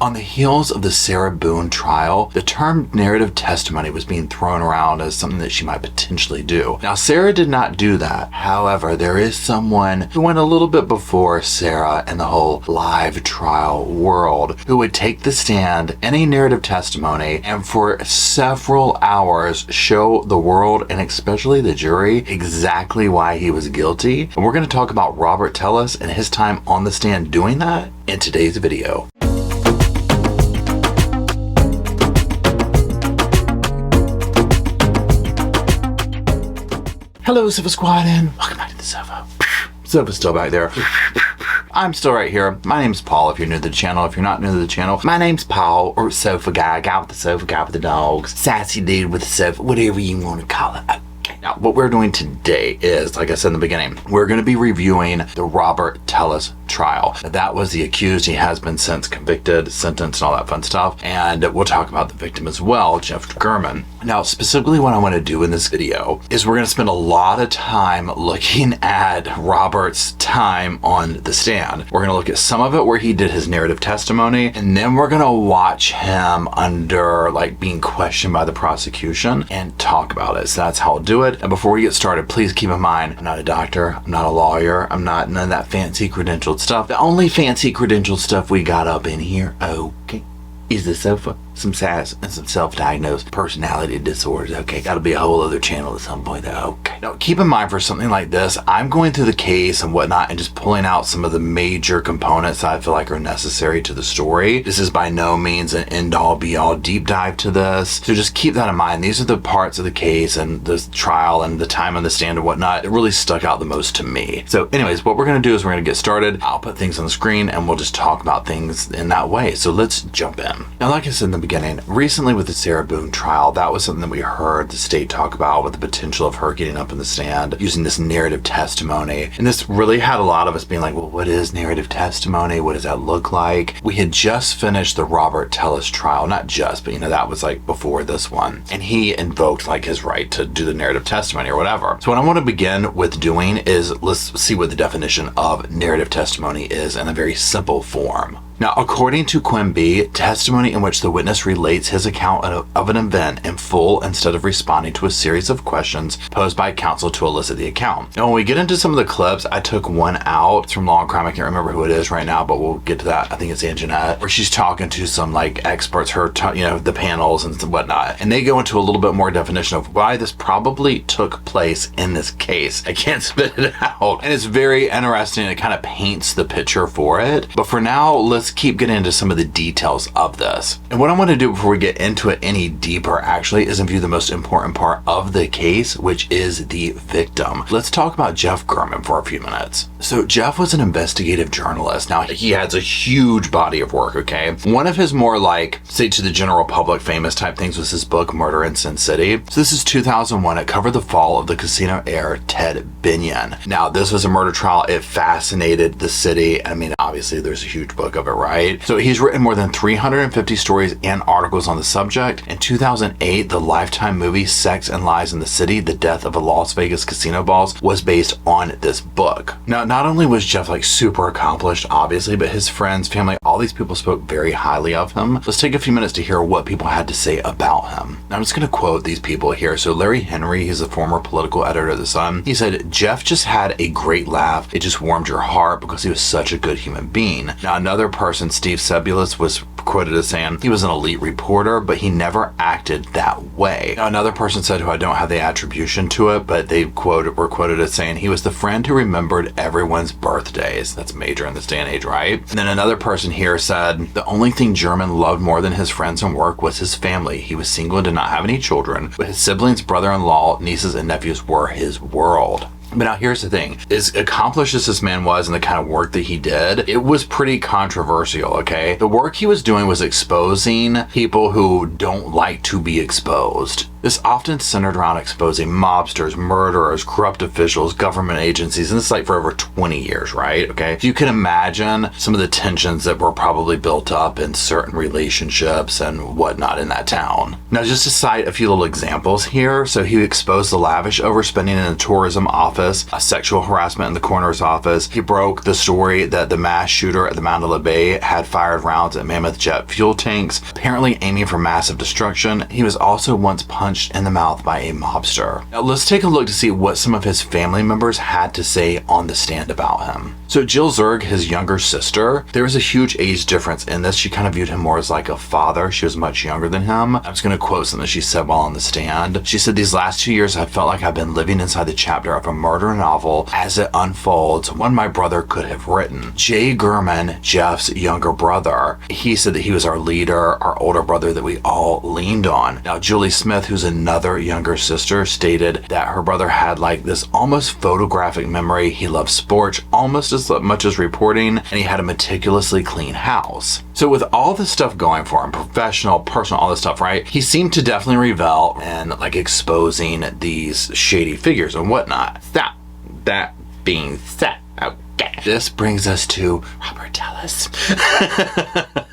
On the heels of the Sarah Boone trial, the term narrative testimony was being thrown around as something that she might potentially do. Now, Sarah did not do that. However, there is someone who went a little bit before Sarah in the whole live trial world who would take the stand in a narrative testimony and for several hours show the world and especially the jury exactly why he was guilty. And we're going to talk about Robert Tellis and his time on the stand doing that in today's video. Hello, Sofa Squad, and welcome back to the sofa. Sofa's still back there. I'm still right here. My name's Paul if you're new to the channel. If you're not new to the channel, my name's Paul, or Sofa Guy, guy with the sofa, guy with the dogs, sassy dude with the sofa, whatever you want to call it. Okay. Now, what we're doing today is, like I said in the beginning, we're going to be reviewing the Robert Tellis trial. That was the accused. He has been since convicted, sentenced, and all that fun stuff. And we'll talk about the victim as well, Jeff German. Now, specifically what I want to do in this video is we're going to spend a lot of time looking at Robert's time on the stand. We're going to look at some of it where he did his narrative testimony, and then we're going to watch him under being questioned by the prosecution and talk about it. So that's how I'll do it. And before we get started, please keep in mind, I'm not a doctor, I'm not a lawyer, I'm not none of that fancy credentialed stuff. The only fancy credentialed stuff we got up in here, okay, is the sofa, some sass, and some self-diagnosed personality disorders. Okay, that'll be a whole other channel at some point though. Okay. Now, keep in mind for something like this, I'm going through the case and whatnot and just pulling out some of the major components that I feel like are necessary to the story. This is by no means an end-all be-all deep dive to this. So just keep that in mind. These are the parts of the case and the trial and the time on the stand and whatnot that really stuck out the most to me. So anyways, what we're going to do is we're going to get started. I'll put things on the screen and we'll just talk about things in that way. So let's jump in. Now, like I said in the beginning, recently with the Sarah Boone trial, that was something that we heard the state talk about with the potential of her getting up in the stand using this narrative testimony. And this really had a lot of us being like, well, what is narrative testimony? What does that look like? We had just finished the Robert Tellis trial, not just, but that was before this one. And he invoked his right to do the narrative testimony or whatever. So what I want to begin with doing is let's see what the definition of narrative testimony is in a very simple form. Now, according to Quimby, testimony in which the witness relates his account of an event in full instead of responding to a series of questions posed by counsel to elicit the account. Now, when we get into some of the clips, I took one out. It's from Law and Crime. I can't remember who it is right now, but we'll get to that. I think it's Anjanette, where she's talking to some experts, the panels and whatnot. And they go into a little bit more definition of why this probably took place in this case. I can't spit it out. And it's very interesting. It kind of paints the picture for it. But for now, let's keep getting into some of the details of this. And what I want to do before we get into it any deeper actually is review the most important part of the case, which is the victim. Let's talk about Jeff German for a few minutes. So Jeff was an investigative journalist. Now, he has a huge body of work, okay? One of his more say to the general public famous type things was his book, Murder in Sin City. So this is 2001. It covered the fall of the casino heir, Ted Binion. Now, this was a murder trial. It fascinated the city. I mean, obviously there's a huge book of it, right? So he's written more than 350 stories and articles on the subject. In 2008, the Lifetime movie Sex and Lies in the City, The Death of a Las Vegas Casino Boss was based on this book. Now, not only was Jeff super accomplished, obviously, but his friends, family, all these people spoke very highly of him. Let's take a few minutes to hear what people had to say about him. Now, I'm just going to quote these people here. So Larry Henry, he's a former political editor of The Sun. He said, Jeff just had a great laugh. It just warmed your heart because he was such a good human being. Now, another person, Steve Sebulus, was quoted as saying he was an elite reporter, but he never acted that way. Now, another person said, who I don't have the attribution to it, but they were quoted as saying he was the friend who remembered everyone's birthdays. That's major in this day and age, right? And then another person here said the only thing German loved more than his friends and work was his family. He was single and did not have any children, but his siblings, brother-in-law, nieces, and nephews were his world. But now here's the thing, as accomplished as this man was and the kind of work that he did, it was pretty controversial, okay? The work he was doing was exposing people who don't like to be exposed. This often centered around exposing mobsters, murderers, corrupt officials, government agencies, and this is like for over 20 years, right? Okay. You can imagine some of the tensions that were probably built up in certain relationships and whatnot in that town. Now, just to cite a few little examples here. So he exposed the lavish overspending in the tourism office, sexual harassment in the coroner's office. He broke the story that the mass shooter at the Mandalay Bay had fired rounds at Mammoth jet fuel tanks, apparently aiming for massive destruction. He was also once punched in the mouth by a mobster. Now, let's take a look to see what some of his family members had to say on the stand about him. So Jill Zerg, his younger sister, there was a huge age difference in this. She kind of viewed him more as like a father. She was much younger than him. I'm just going to quote something she said while on the stand. She said, "These last 2 years, I felt like I've been living inside the chapter of a murder novel as it unfolds, one my brother could have written." Jay Gurman, Jeff's younger brother, he said that he was our leader, our older brother that we all leaned on. Now, Julie Smith, who's another younger sister, stated that her brother had like this almost photographic memory. He loved sports almost as much as reporting, and he had a meticulously clean house. So with all this stuff going for him, professional, personal, all this stuff, right? He seemed to definitely revel in like exposing these shady figures and whatnot. That being said, okay, this brings us to Robert Tellis.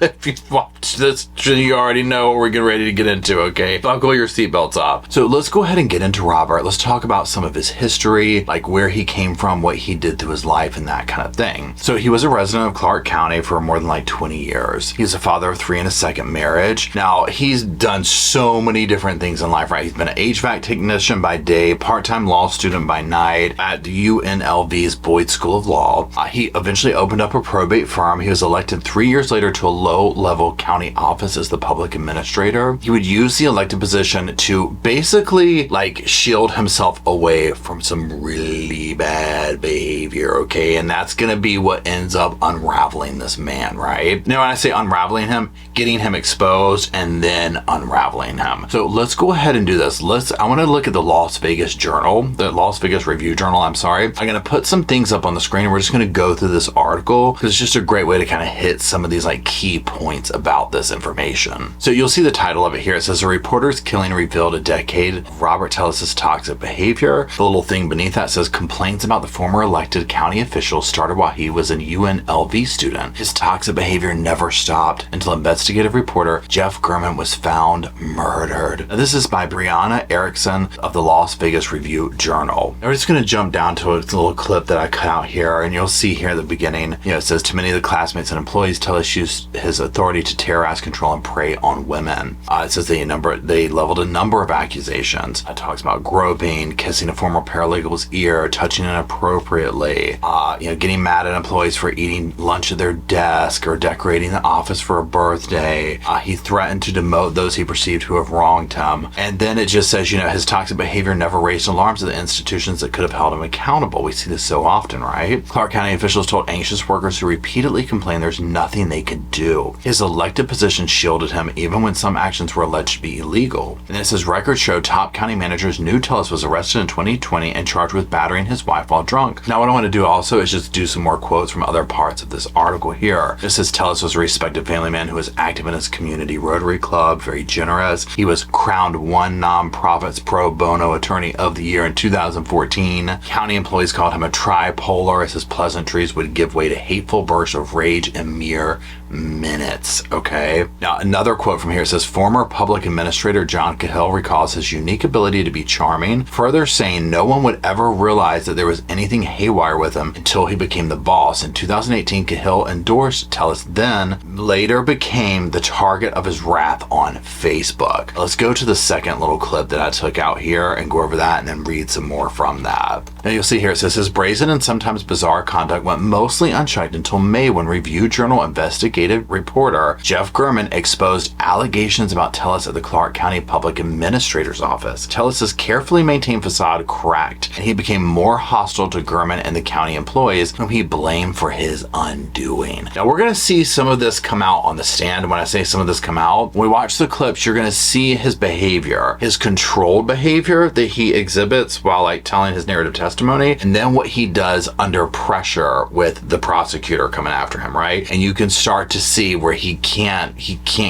If you've watched this, you already know what we're getting ready to get into, okay? Buckle your seatbelts up. So let's go ahead and get into Robert. Let's talk about some of his history, like where he came from, what he did through his life, and that kind of thing. So he was a resident of Clark County for more than like 20 years. He's a father of 3 in a second marriage. Now, he's done so many different things in life, right? He's been an HVAC technician by day, part-time law student by night at the UNLV's Boyd School of Law. He eventually opened up a probate firm. He was elected 3 years later to a low-level county office as the public administrator. He would use the elected position to basically like shield himself away from some really bad behavior, okay? And that's gonna be what ends up unraveling this man, right? Now, when I say unraveling him, getting him exposed and then unraveling him. So let's go ahead and do this. I want to look at the Las Vegas Journal, the Las Vegas Review Journal, I'm sorry. I'm gonna put some things up on the screen and we're just gonna go through this article because it's just a great way to kind of hit some of these like key points about this information. So you'll see the title of it here. It says, "A reporter's killing revealed a decade of Robert Tellis' toxic behavior." The little thing beneath that says, "Complaints about the former elected county official started while he was an UNLV student. His toxic behavior never stopped until investigative reporter Jeff Gurman was found murdered." Now, this is by Brianna Erickson of the Las Vegas Review Journal. Now, we're just going to jump down to a little clip that I cut out here, and you'll see here at the beginning, it says, "To many of the classmates and employees, Tellis used his authority to terrorize, control, and prey on women." It says they leveled a number of accusations. It talks about groping, kissing a former paralegal's ear, touching inappropriately, getting mad at employees for eating lunch at their desk or decorating the office for a birthday. He threatened to demote those he perceived who have wronged him. And then it just says, his toxic behavior never raised alarms at the institutions that could have held him accountable. We see this so often, right? Clark County officials told anxious workers who repeatedly complained there's nothing they could do. His elected position shielded him even when some actions were alleged to be illegal. And it says records show top county managers knew Tellis was arrested in 2020 and charged with battering his wife while drunk. Now, what I want to do also is just do some more quotes from other parts of this article here. This says Tellis was a respected family man who was active in his community Rotary Club, very generous. He was crowned one nonprofit's pro bono attorney of the year in 2014. County employees called him a tripolar as his pleasantries would give way to hateful bursts of rage in mere minutes. Okay. Now, another quote from here says, "Former public administrator John Cahill recalls his unique ability to be charming, further saying no one would ever realize that there was anything haywire with him until he became the boss. In 2018, Cahill endorsed Tellis, then later became the target of his wrath on Facebook." Let's go to the second little clip that I took out here and go over that and then read some more from that. Now, you'll see here it says his brazen and sometimes bizarre conduct went mostly unchecked until May, when Review Journal investigative reporter Jeff Gurman exposed allegations about Tellis at the Clark County Public Administrator's Office. Tellis's carefully maintained facade cracked, and he became more hostile to Gurman and the county employees, whom he blamed for his undoing. Now, we're going to see some of this come out on the stand. When I say some of this come out, when we watch the clips, you're going to see his behavior, his controlled behavior that he exhibits while like telling his narrative testimony, and then what he does under pressure with the prosecutor coming after him, right? And you can start start to see where he can't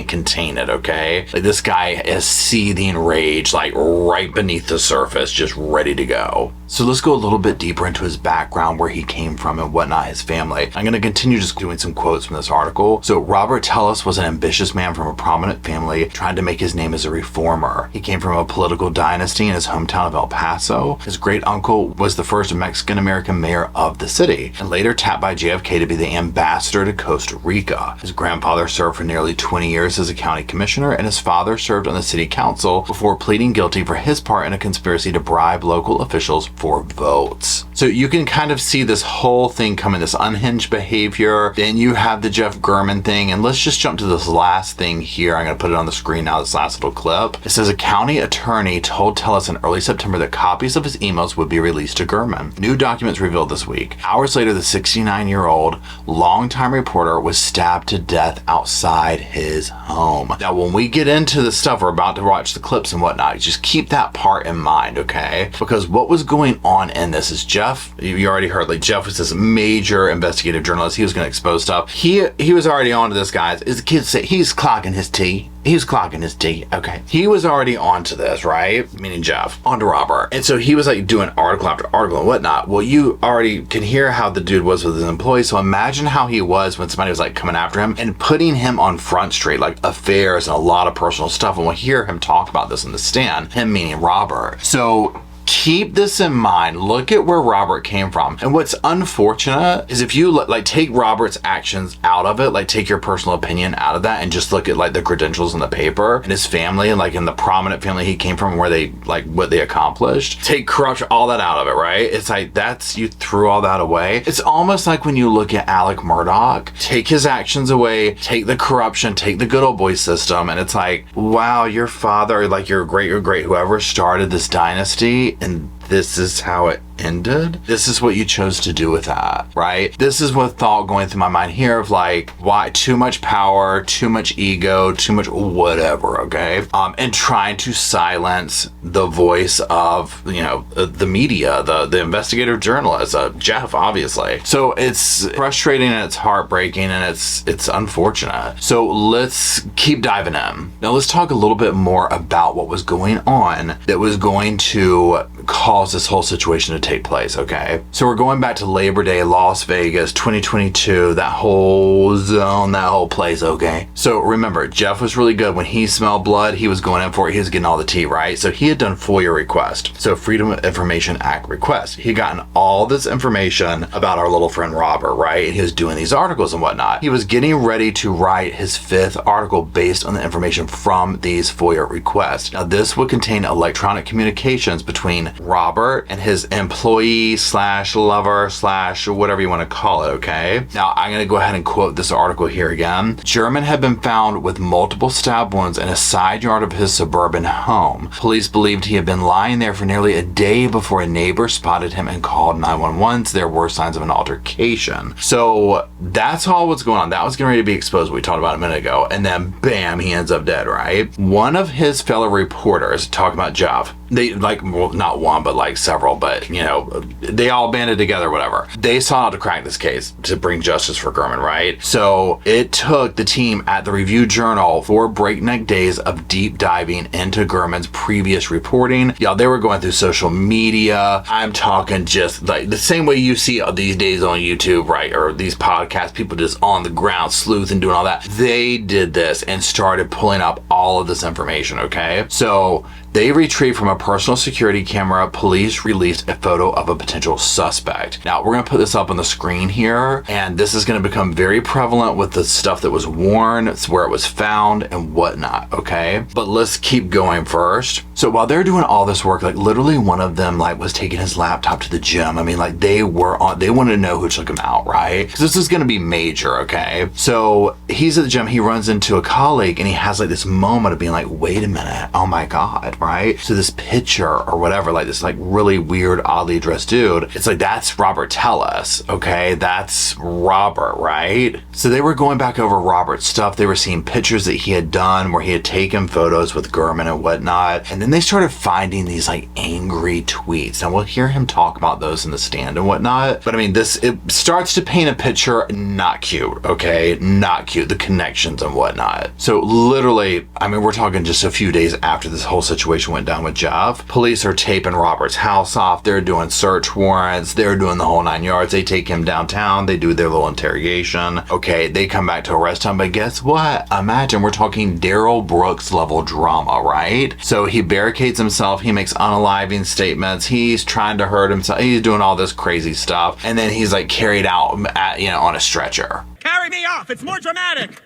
contain it, okay? Like, this guy is seething rage, like right beneath the surface, just ready to go. So let's go a little bit deeper into his background, where he came from and whatnot, his family. I'm going to continue just doing some quotes from this article. So Robert Tellis was an ambitious man from a prominent family trying to make his name as a reformer. He came from a political dynasty in his hometown of El Paso. His great uncle was the first Mexican-American mayor of the city, and later tapped by JFK to be the ambassador to Costa Rica. His grandfather served for nearly 20 years as a county commissioner, and his father served on the city council before pleading guilty for his part in a conspiracy to bribe local officials for votes. So you can kind of see this whole thing coming, this unhinged behavior. Then you have the Jeff German thing, and let's just jump to this last thing here. I'm going to put it on the screen now, this last little clip. It says a county attorney told Tellis in early September that copies of his emails would be released to German. New documents revealed this week. Hours later, the 69-year-old longtime reporter was stabbed to death outside his home. Now, when we get into the stuff, we're about to watch the clips and whatnot, just keep that part in mind, okay? Because what was going on in this is Jeff, you already heard, like, Jeff was this major investigative journalist. He was going to expose stuff. He was already on to this, guys. As the kids say, he's clocking his tea. He's clocking his tea. Okay. He was already onto this, right? Meaning Jeff, onto Robert. And so he was like doing article after article and whatnot. Well, you already can hear how the dude was with his employees. So imagine how he was when somebody was like coming after him and putting him on Front Street, like affairs and a lot of personal stuff. And we'll hear him talk about this in the stand, him meaning Robert. So keep this in mind. Look at where Robert came from. And what's unfortunate is if you like take Robert's actions out of it, like take your personal opinion out of that and just look at like the credentials in the paper and his family and like in the prominent family he came from, where they like what they accomplished, take corruption, all that out of it, right? It's like you threw all that away. It's almost like when you look at Alec Murdoch, take his actions away, take the corruption, take the good old boy system, and it's like, wow, your father, like your great whoever started this dynasty, and this is how it ended. This is what you chose to do with that, right? This is what thought going through my mind here of like, why too much power, too much ego, too much whatever, okay? And trying to silence the voice of, you know, the media, the investigative journalist, Jeff, obviously. So it's frustrating and it's heartbreaking and it's unfortunate. So let's keep diving in. Now let's talk a little bit more about what was going on that was going to cause this whole situation to take place, okay? So we're going back to Labor Day, Las Vegas, 2022, that whole zone, that whole place, okay? So remember, Jeff was really good. When he smelled blood, he was going in for it. He was getting all the tea, right? So he had done FOIA request. So Freedom of Information Act request. He had gotten all this information about our little friend Robert, right? And he was doing these articles and whatnot. He was getting ready to write his 5th article based on the information from these FOIA requests. Now this would contain electronic communications between Robert and his employee slash lover slash whatever you want to call it, okay? Now I'm going to go ahead and quote this article here again. German had been found with multiple stab wounds in a side yard of his suburban home. Police believed he had been lying there for nearly a day before a neighbor spotted him and called 911. There were signs of an altercation. So that's all what's going on. That was getting ready to be exposed, what we talked about a minute ago. And then bam, he ends up dead, right? One of his fellow reporters, talking about Jeff, they like, well, not one, but like several, but you know, they all banded together, whatever. They sought out to crack this case to bring justice for German, right? So it took the team at the Review Journal 4 breakneck days of deep diving into German's previous reporting. Y'all, they were going through social media. I'm talking just like the same way you see these days on YouTube, right? Or these podcasts, people just on the ground sleuthing, doing all that. They did this and started pulling up all of this information, okay? So they retrieved from a personal security camera. Police released a photo of a potential suspect. Now, we're going to put this up on the screen here, and this is going to become very prevalent with the stuff that was worn, it's where it was found, and whatnot, okay? But let's keep going first. So while they're doing all this work, like literally one of them like was taking his laptop to the gym. I mean, like they wanted to know who took him out, right? Because this is going to be major, okay? So he's at the gym, he runs into a colleague, and he has like this moment of being like, wait a minute, oh my God, right? So this picture or whatever, like this like really weird, oddly dressed dude, it's like, that's Robert Tellis, okay? That's Robert, right? So they were going back over Robert's stuff. They were seeing pictures that he had done where he had taken photos with Gurman and whatnot. And then they started finding these like angry tweets. Now we'll hear him talk about those in the stand and whatnot. But I mean, it starts to paint a picture, not cute, okay? Not cute, the connections and whatnot. So literally, I mean, we're talking just a few days after this whole situation went down with Jeff. Police are taping Robert's house off. They're doing search warrants. They're doing the whole 9 yards. They take him downtown. They do their little interrogation. Okay, they come back to arrest him, but guess what? Imagine we're talking Daryl Brooks level drama, right? So he barricades himself. He makes unaliving statements. He's trying to hurt himself. He's doing all this crazy stuff. And then he's like carried out at, on a stretcher. Carry me off! It's more dramatic!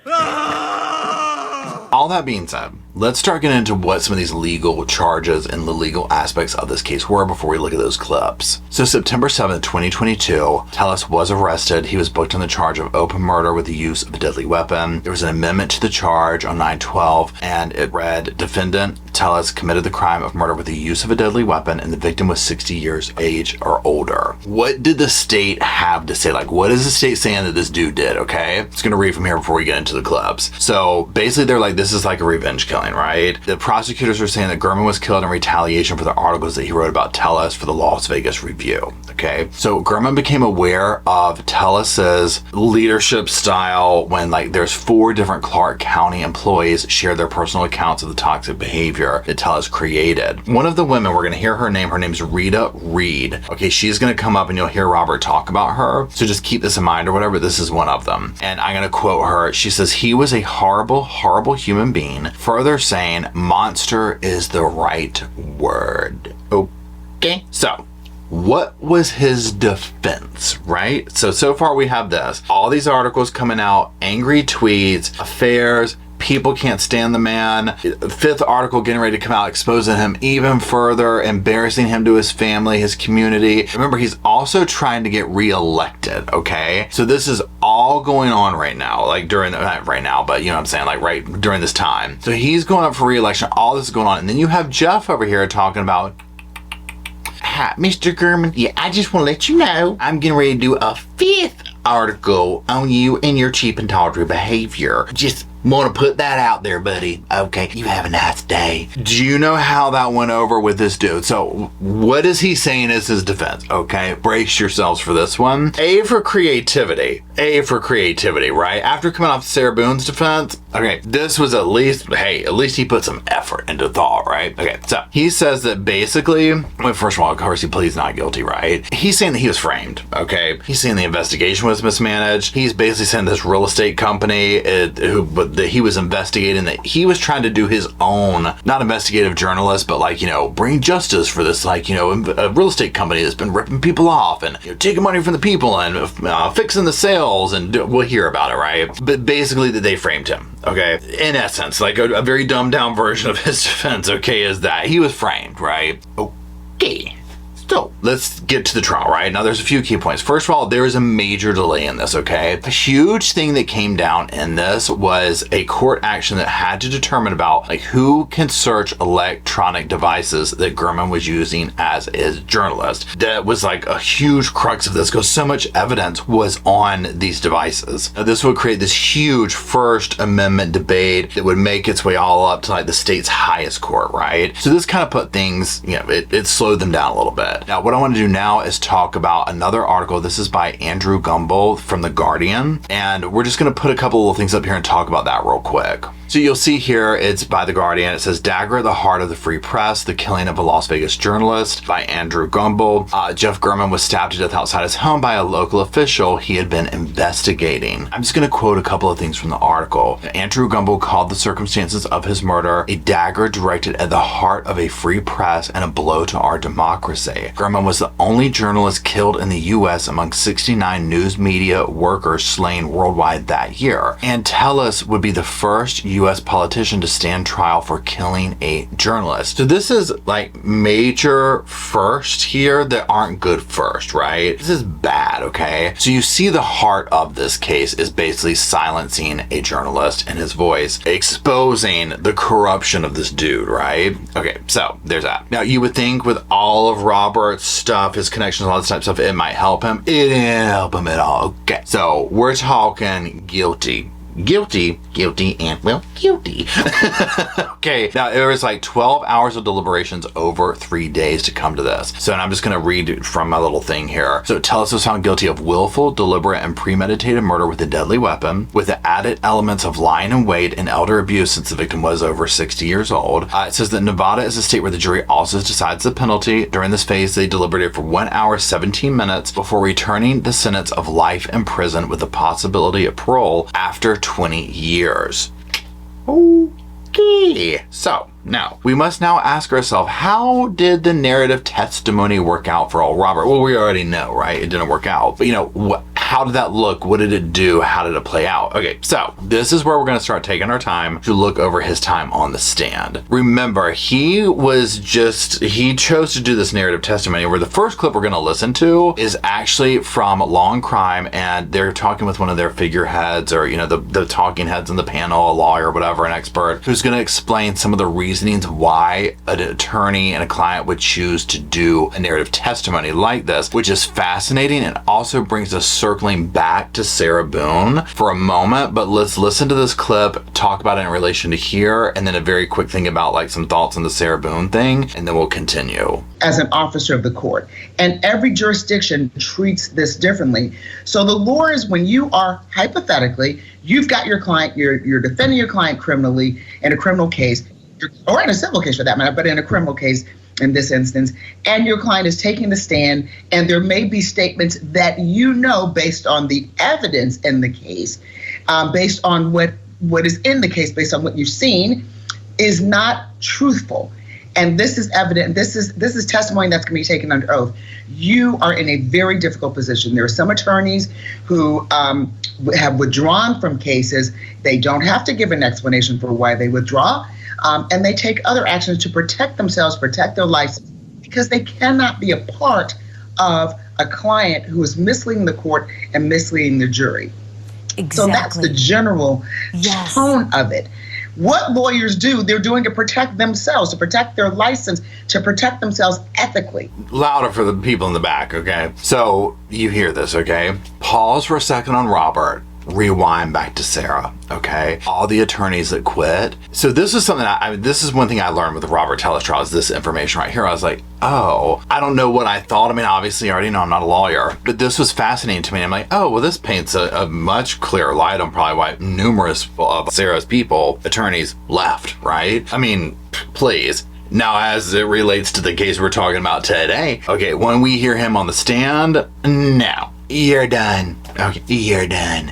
All that being said, let's start getting into what some of these legal charges and the legal aspects of this case were before we look at those clips. So September 7th, 2022, Tellis was arrested. He was booked on the charge of open murder with the use of a deadly weapon. There was an amendment to the charge on 9/12, and it read, defendant Tellis committed the crime of murder with the use of a deadly weapon, and the victim was 60 years of age or older. What did the state have to say? Like, what is the state saying that this dude did, okay? I'm just gonna read from here before we get into the clips. So basically they're like, this is like a revenge killing, right? The prosecutors are saying that Gurman was killed in retaliation for the articles that he wrote about Tellis for the Las Vegas Review, okay? So Gurman became aware of Tellis's leadership style when like there's 4 different Clark County employees share their personal accounts of the toxic behavior that Tellis created. One of the women, we're gonna hear her name's Rita Reed. Okay, she's gonna come up and you'll hear Robert talk about her. So just keep this in mind or whatever, this is one of them. And I'm gonna quote her. She says, he was a horrible, horrible human being. Further saying, monster is the right word. Okay, so what was his defense, right? So far we have this. All these articles coming out, angry tweets, affairs, people can't stand the man. 5th article getting ready to come out, exposing him even further, embarrassing him to his family, his community. Remember, he's also trying to get reelected, okay? So this is all going on right now, like during, not right now, but you know what I'm saying, like right during this time. So he's going up for reelection, all this is going on. And then you have Jeff over here talking about, hi, Mr. Gurman. Yeah, I just want to let you know, I'm getting ready to do a 5th article on you and your cheap and tawdry behavior. Just want to put that out there, buddy. Okay, you have a nice day. Do you know how that went over with this dude? So what is he saying is his defense? Okay, brace yourselves for this one. A for creativity, right? After coming off Sarah Boone's defense, okay, this was at least he put some effort into thought, right? Okay, so he says that basically, well, first of all, of course, he pleads not guilty, right? He's saying that he was framed, okay? He's saying the investigation was mismanaged. He's basically saying this real estate company that he was investigating, that he was trying to do his own, not investigative journalist, but like, bring justice for this, like, a real estate company that's been ripping people off and taking money from the people and fixing the sales, and we'll hear about it, right? But basically that they framed him, okay? In essence, like a very dumbed down version of his defense, okay, is that he was framed, right? Okay. So let's get to the trial, right? Now there's a few key points. First of all, there is a major delay in this, okay? A huge thing that came down in this was a court action that had to determine about like who can search electronic devices that Gurman was using as his journalist. That was like a huge crux of this because so much evidence was on these devices. Now, this would create this huge First Amendment debate that would make its way all up to like the state's highest court, right? So this kind of put things, it slowed them down a little bit. Now, what I want to do now is talk about another article. This is by Andrew Gumbel from The Guardian. And we're just going to put a couple little things up here and talk about that real quick. So you'll see here, it's by The Guardian. It says, Dagger at the Heart of the Free Press, the Killing of a Las Vegas Journalist by Andrew Gumbel. Jeff Gurman was stabbed to death outside his home by a local official he had been investigating. I'm just going to quote a couple of things from the article. Andrew Gumbel called the circumstances of his murder a dagger directed at the heart of a free press and a blow to our democracy. Gurman was the only journalist killed in the U.S. among 69 news media workers slain worldwide that year. And Tellis would be the first U.S. politician to stand trial for killing a journalist. So this is like major first here that aren't good first, right? This is bad, okay? So you see the heart of this case is basically silencing a journalist and his voice, exposing the corruption of this dude, right? Okay, so there's that. Now you would think with all of Robert's stuff, his connections, all this type of stuff, it might help him. It didn't help him at all. Okay, so we're talking guilty, and well, guilty. Okay, now there was like 12 hours of deliberations over 3 days to come to this. So and I'm just gonna read from my little thing here. So Tellis was found guilty of willful, deliberate, and premeditated murder with a deadly weapon, with the added elements of lying in wait and elder abuse since the victim was over 60 years old. It says that Nevada is a state where the jury also decides the penalty. During this phase, they deliberated for 1 hour, 17 minutes before returning the sentence of life in prison with the possibility of parole after 20 years. Okay. So now we must now ask ourselves, how did the narrative testimony work out for old Robert? Well, we already know, right? It didn't work out. But you know, how did that look? What did it do? How did it play out? Okay, so this is where we're going to start taking our time to look over his time on the stand. Remember, he chose to do this narrative testimony where the first clip we're going to listen to is actually from Long Crime, and they're talking with one of their figureheads, or, you know, the talking heads in the panel, a lawyer, whatever, an expert, who's going to explain some of the reasonings why an attorney and a client would choose to do a narrative testimony like this, which is fascinating and also brings us circling back to Sarah Boone for a moment. But let's listen to this clip, talk about it in relation to here, and then a very quick thing about like some thoughts on the Sarah Boone thing, and then we'll continue. As an officer of the court, and every jurisdiction treats this differently. So the law is, when you are hypothetically, you've got your client, you're defending your client criminally in a criminal case, or in a civil case for that matter, but in a criminal case in this instance, and your client is taking the stand, and there may be statements that you know, based on the evidence in the case, based on what is in the case, based on what you've seen, is not truthful. And this is evident. This is testimony that's going to be taken under oath. You are in a very difficult position. There are some attorneys who have withdrawn from cases. They don't have to give an explanation for why they withdraw. And they take other actions to protect themselves, protect their license, because they cannot be a part of a client who is misleading the court and misleading the jury. Exactly. So that's the general tone of it. What lawyers do, they're doing to protect themselves, to protect their license, to protect themselves ethically. Louder for the people in the back, okay? So you hear this, okay? Pause for a second on Robert. Rewind back to Sarah, okay? All the attorneys that quit. So this is something this is one thing I learned with the Robert Tellis trial, is this information right here. I was like, oh, I don't know what I thought. I mean, obviously I already know I'm not a lawyer, but this was fascinating to me. I'm like, oh, well, this paints a much clearer light on probably why numerous of Sarah's attorneys left, right? I mean, please. Now, as it relates to the case we're talking about today, okay, when we hear him on the stand, no. You're done. Okay, you're done.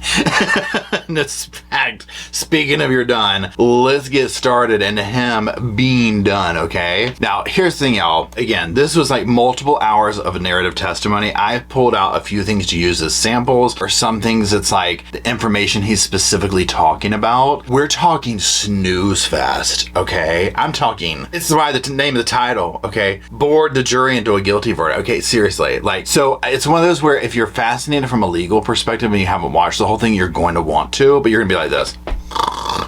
That's fact. Speaking of you're done, let's get started into him being done, okay? Now, here's the thing, y'all. Again, this was like multiple hours of a narrative testimony. I pulled out a few things to use as samples, or some things that's like the information he's specifically talking about. We're talking snooze fest, okay? I'm talking, it's why the name of the title, okay? Bored the jury into a guilty verdict. Okay, seriously. Like, so it's one of those where if you're fascinated from a legal perspective and you haven't watched the whole thing, you're going to want to, but you're gonna be like this.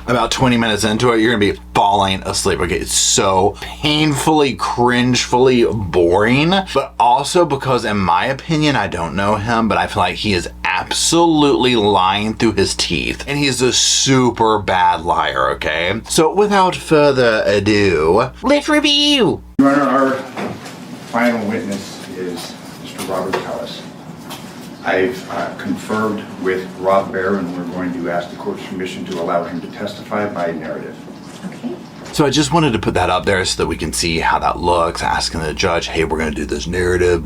About 20 minutes into it, you're gonna be falling asleep. Okay, it's so painfully, cringefully boring, but also because, in my opinion, I don't know him, but I feel like he is absolutely lying through his teeth, and he's a super bad liar, okay? So without further ado, let's review. Your Honor, our final witness is Mr. Robert Tellis. I've conferred with Rob Baer, and we're going to ask the court's permission to allow him to testify by narrative. Okay. So I just wanted to put that up there so that we can see how that looks, asking the judge, hey, we're going to do this narrative,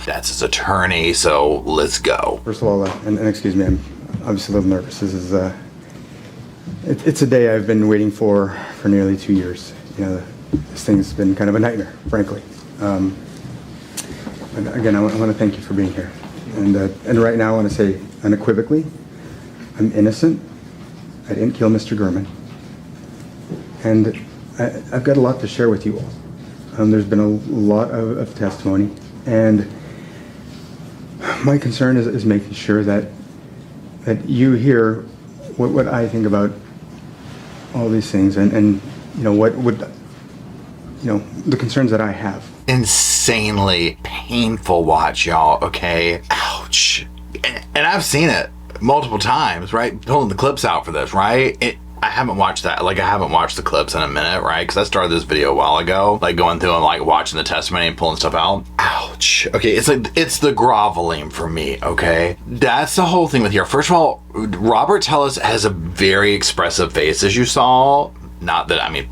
That's his attorney, so let's go. First of all, and excuse me, I'm obviously a little nervous. This is, it's a day I've been waiting for nearly 2 years. You know, this thing's been kind of a nightmare, frankly. And again, I want to thank you for being here. And right now I want to say unequivocally, I'm innocent. I didn't kill Mr. Gurman. And I've got a lot to share with you all. There's been a lot of testimony, and my concern is making sure that you hear what I think about all these things, and what would the concerns that I have. Insanely painful watch, y'all. Okay, ouch. And I've seen it multiple times, right? Pulling the clips out for this, right? I haven't watched that. Like, I haven't watched the clips in a minute, right? Because I started this video a while ago, like going through and like watching the testimony and pulling stuff out. Ouch. Okay, it's the groveling for me, okay? That's the whole thing with here. First of all, Robert Tellis has a very expressive face, as you saw. Not that, I mean,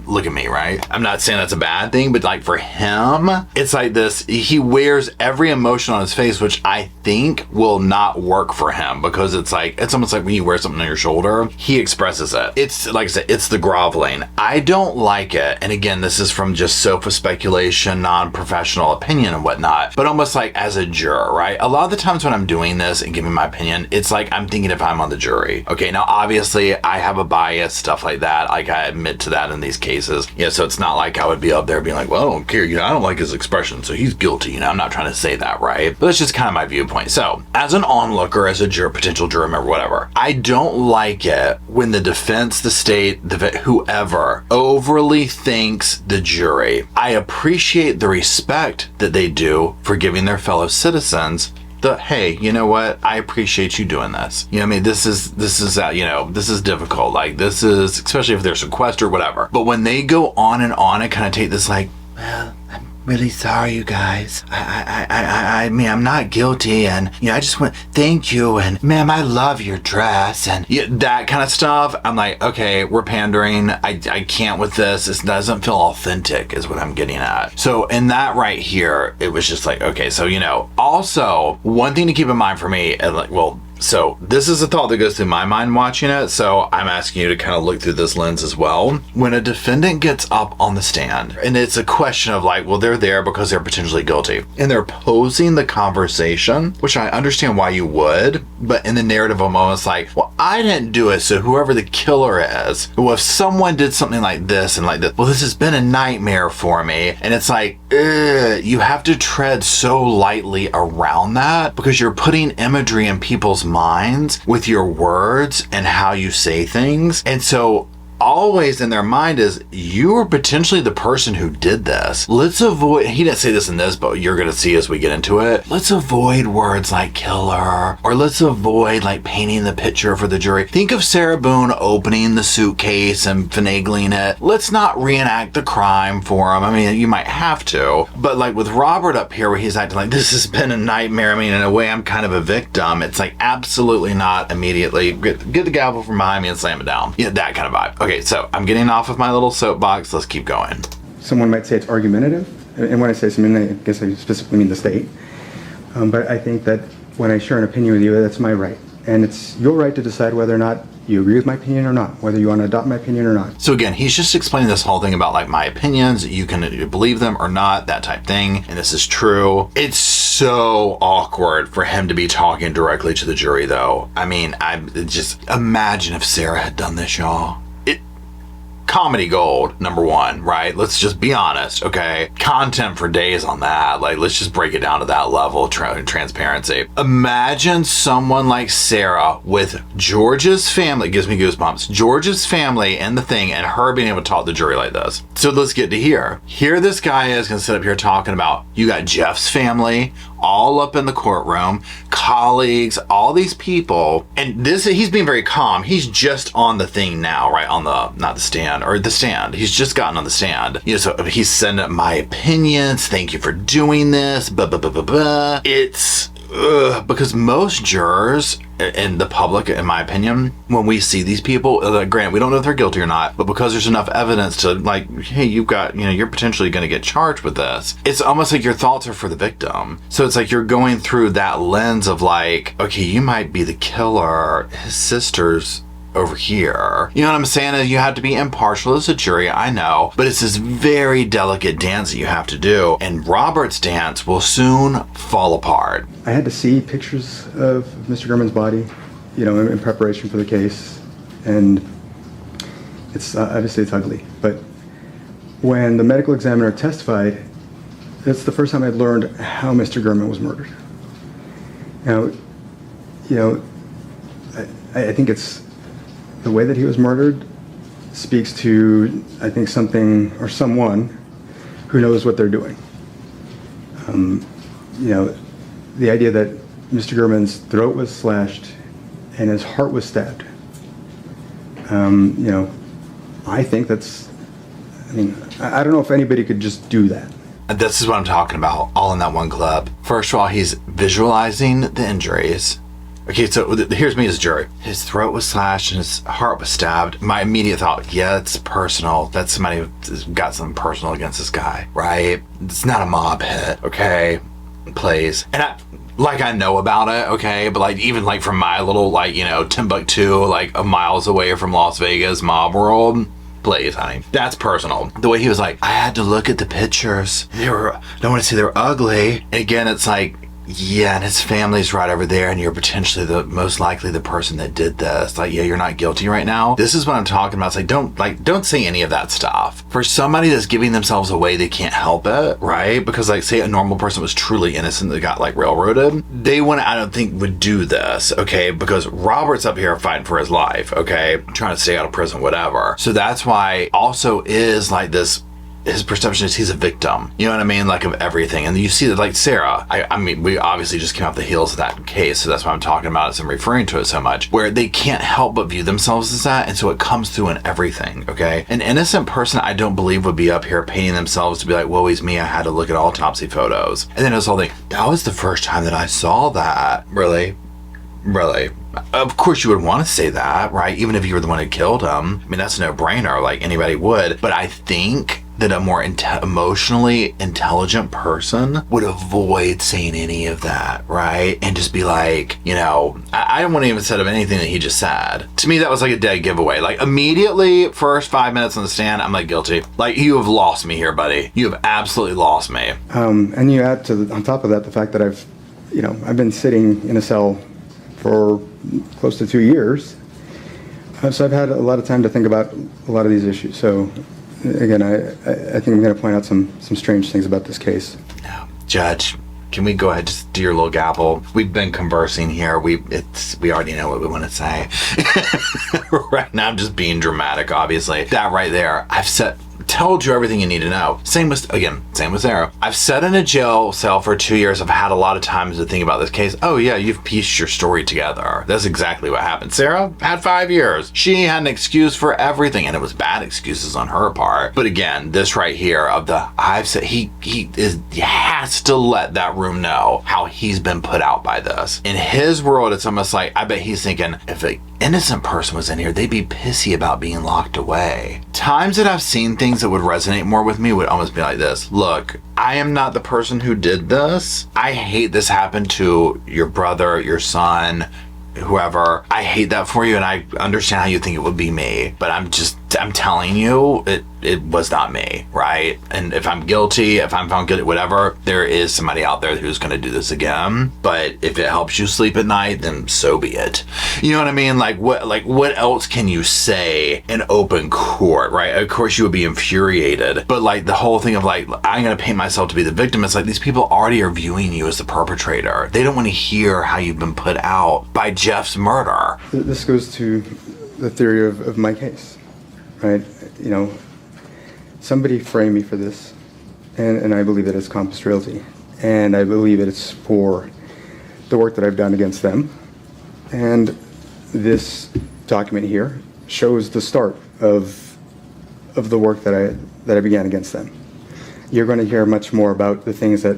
look at me, right? I'm not saying that's a bad thing, but like for him, it's like this, he wears every emotion on his face, which I think will not work for him, because it's almost like when you wear something on your shoulder, he expresses it. It's like I said, it's the groveling. I don't like it. And again, this is from just sofa speculation, non-professional opinion and whatnot, but almost like as a juror, right? A lot of the times when I'm doing this and giving my opinion, it's like I'm thinking if I'm on the jury. Okay, now obviously I have a bias, stuff like that. Like I admit to that in these cases. Yeah, so it's not like I would be up there being like, well, I don't care, I don't like his expression, so he's guilty. I'm not trying to say that, right? But it's just kind of my viewpoint. So as an onlooker, as a juror, potential juror member, whatever, I don't like it when the defense, the state, whoever overly thanks the jury. I appreciate the respect that they do for giving their fellow citizens hey, you know what? I appreciate you doing this. I mean, this is this is difficult. Like, this is, especially if they're sequestered, whatever. But when they go on and kind of take this like, well, I'm really sorry, you guys. I mean, I'm not guilty, and I just want thank you, and ma'am, I love your dress, and that kind of stuff. I'm like, okay, we're pandering. I can't with this. This doesn't feel authentic, is what I'm getting at. So in that right here, it was just like, okay, so also one thing to keep in mind for me, and like, well, so this is a thought that goes through my mind watching it, so I'm asking you to kind of look through this lens as well. When a defendant gets up on the stand, and it's a question of like, well, they're there because they're potentially guilty, and they're posing the conversation, which I understand why you would, but in the narrative of moments like, well, I didn't do it, so whoever the killer is, well, if someone did something like this and like this, well, this has been a nightmare for me, and it's like, you have to tread so lightly around that, because you're putting imagery in people's minds with your words and how you say things. And so always in their mind is, you are potentially the person who did this. Let's avoid, he didn't say this in this, but you're going to see as we get into it, let's avoid words like killer, or let's avoid like painting the picture for the jury. Think of Sarah Boone opening the suitcase and finagling it. Let's not reenact the crime for him. I mean, you might have to, but like with Robert up here where he's acting like this has been a nightmare. I mean, in a way, I'm kind of a victim. It's like, absolutely not. Immediately get the gavel from behind me and slam it down. That kind of vibe. Okay, so I'm getting off of my little soapbox. Let's keep going. Someone might say it's argumentative, and when I say something, I guess I specifically mean the state. But I think that when I share an opinion with you, that's my right. And it's your right to decide whether or not you agree with my opinion or not, whether you want to adopt my opinion or not. So again, he's just explaining this whole thing about like my opinions, you can believe them or not, that type thing, and this is true. It's so awkward for him to be talking directly to the jury though. I mean, I just imagine if Sarah had done this, y'all. Comedy gold, number one, right? Let's just be honest, okay? Content for days on that. Like, let's just break it down to that level of transparency. Imagine someone like Sarah with George's family, gives me goosebumps, George's family and the thing, and her being able to talk to the jury like this. So let's get to here. Here this guy is gonna sit up here talking about, you got Jeff's family, all up in the courtroom, colleagues, all these people, and this, he's being very calm. He's just on the thing now, right? On the, not the stand, or the stand. He's just gotten on the stand. So he's sending my opinions. Thank you for doing this. Blah, blah, blah, blah, blah. It's, because most jurors in the public, in my opinion, when we see these people, granted, we don't know if they're guilty or not, but because there's enough evidence to like, hey, you've got, you're potentially going to get charged with this. It's almost like your thoughts are for the victim. So it's like you're going through that lens of like, okay, you might be the killer. His sister's over here. You know what I'm saying? You have to be impartial as a jury, I know, but it's this very delicate dance that you have to do, and Robert's dance will soon fall apart. I had to see pictures of Mr. Gurman's body, in preparation for the case, and It's obviously it's ugly, but when the medical examiner testified, that's the first time I'd learned how Mr. Gurman was murdered. Now, you know, I think it's the way that he was murdered speaks to, I think, something or someone who knows what they're doing. You know, the idea that Mr. Gurman's throat was slashed and his heart was stabbed. You know, I think that's, I mean, I don't know if anybody could just do that. This is what I'm talking about, all in that one clip. First of all, he's visualizing the injuries. Okay, so here's me as a jury. His throat was slashed and his heart was stabbed. My immediate thought, yeah, it's personal. That's somebody who's got something personal against this guy, right? It's not a mob hit, okay? Please. And I know about it, okay? But like, even like from my little, like, you know, Timbuktu, like miles away from Las Vegas mob world, please, honey. That's personal. The way he was like, I had to look at the pictures. Don't want to say they're ugly. And again, it's like, yeah, and his family's right over there, and you're potentially the most likely the person that did this. Like, yeah, you're not guilty right now. This is what I'm talking about. It's like, don't say any of that stuff. For somebody that's giving themselves away, they can't help it, right? Because like, say a normal person was truly innocent that got like railroaded, they wouldn't, I don't think, would do this, okay? Because Robert's up here fighting for his life, okay? Trying to stay out of prison, whatever. So that's why also is like this, his perception is he's a victim, you know what I mean, like of everything. And you see that, like Sarah, I mean, we obviously just came off the heels of that case, so that's why I'm talking about it, so I'm referring to it so much, where they can't help but view themselves as that, and so it comes through in everything, okay? An innocent person, I don't believe, would be up here painting themselves to be like, woe is me, I had to look at autopsy photos. And then it was all like, that was the first time that I saw that. Really? Of course you would want to say that, right? Even if you were the one who killed him. I mean, that's a no-brainer, like anybody would. But I think that a more emotionally intelligent person would avoid saying any of that, right? And just be like, you know, I don't want to even set up anything that he just said. To me, that was like a dead giveaway. Like immediately, first 5 minutes on the stand, I'm like, guilty. Like, you have lost me here, buddy. You have absolutely lost me. And you add to on top of that the fact that I've been sitting in a cell for close to 2 years. So I've had a lot of time to think about a lot of these issues. So again, I think I'm going to point out some strange things about this case. No. Judge, can we go ahead, just do your little gavel? We've been conversing here. We already know what we want to say. Right now, I'm just being dramatic, obviously. That right there, told you everything you need to know. Same with Sarah. I've sat in a jail cell for 2 years. I've had a lot of time to think about this case. Oh yeah, you've pieced your story together. That's exactly what happened. Sarah had 5 years. She had an excuse for everything, and it was bad excuses on her part. But again, this right here he has to let that room know how he's been put out by this. In his world, it's almost like, I bet he's thinking, if an innocent person was in here, they'd be pissy about being locked away. Times that I've seen things that would resonate more with me would almost be like this. Look, I am not the person who did this. I hate this happened to your brother, your son, whoever. I hate that for you, and I understand how you think it would be me, but I'm telling you, it was not me, right? And if I'm guilty, if I'm found guilty, whatever, there is somebody out there who's going to do this again. But if it helps you sleep at night, then so be it. You know what I mean? Like what else can you say in open court, right? Of course you would be infuriated, but like the whole thing of like, I'm going to paint myself to be the victim. It's like these people already are viewing you as the perpetrator. They don't want to hear how you've been put out by Jeff's murder. This goes to the theory of my case, right? You know, somebody framed me for this, and I believe that it's Compass Realty, and I believe that it's for the work that I've done against them. And this document here shows the start of the work that I began against them. You're going to hear much more about the things that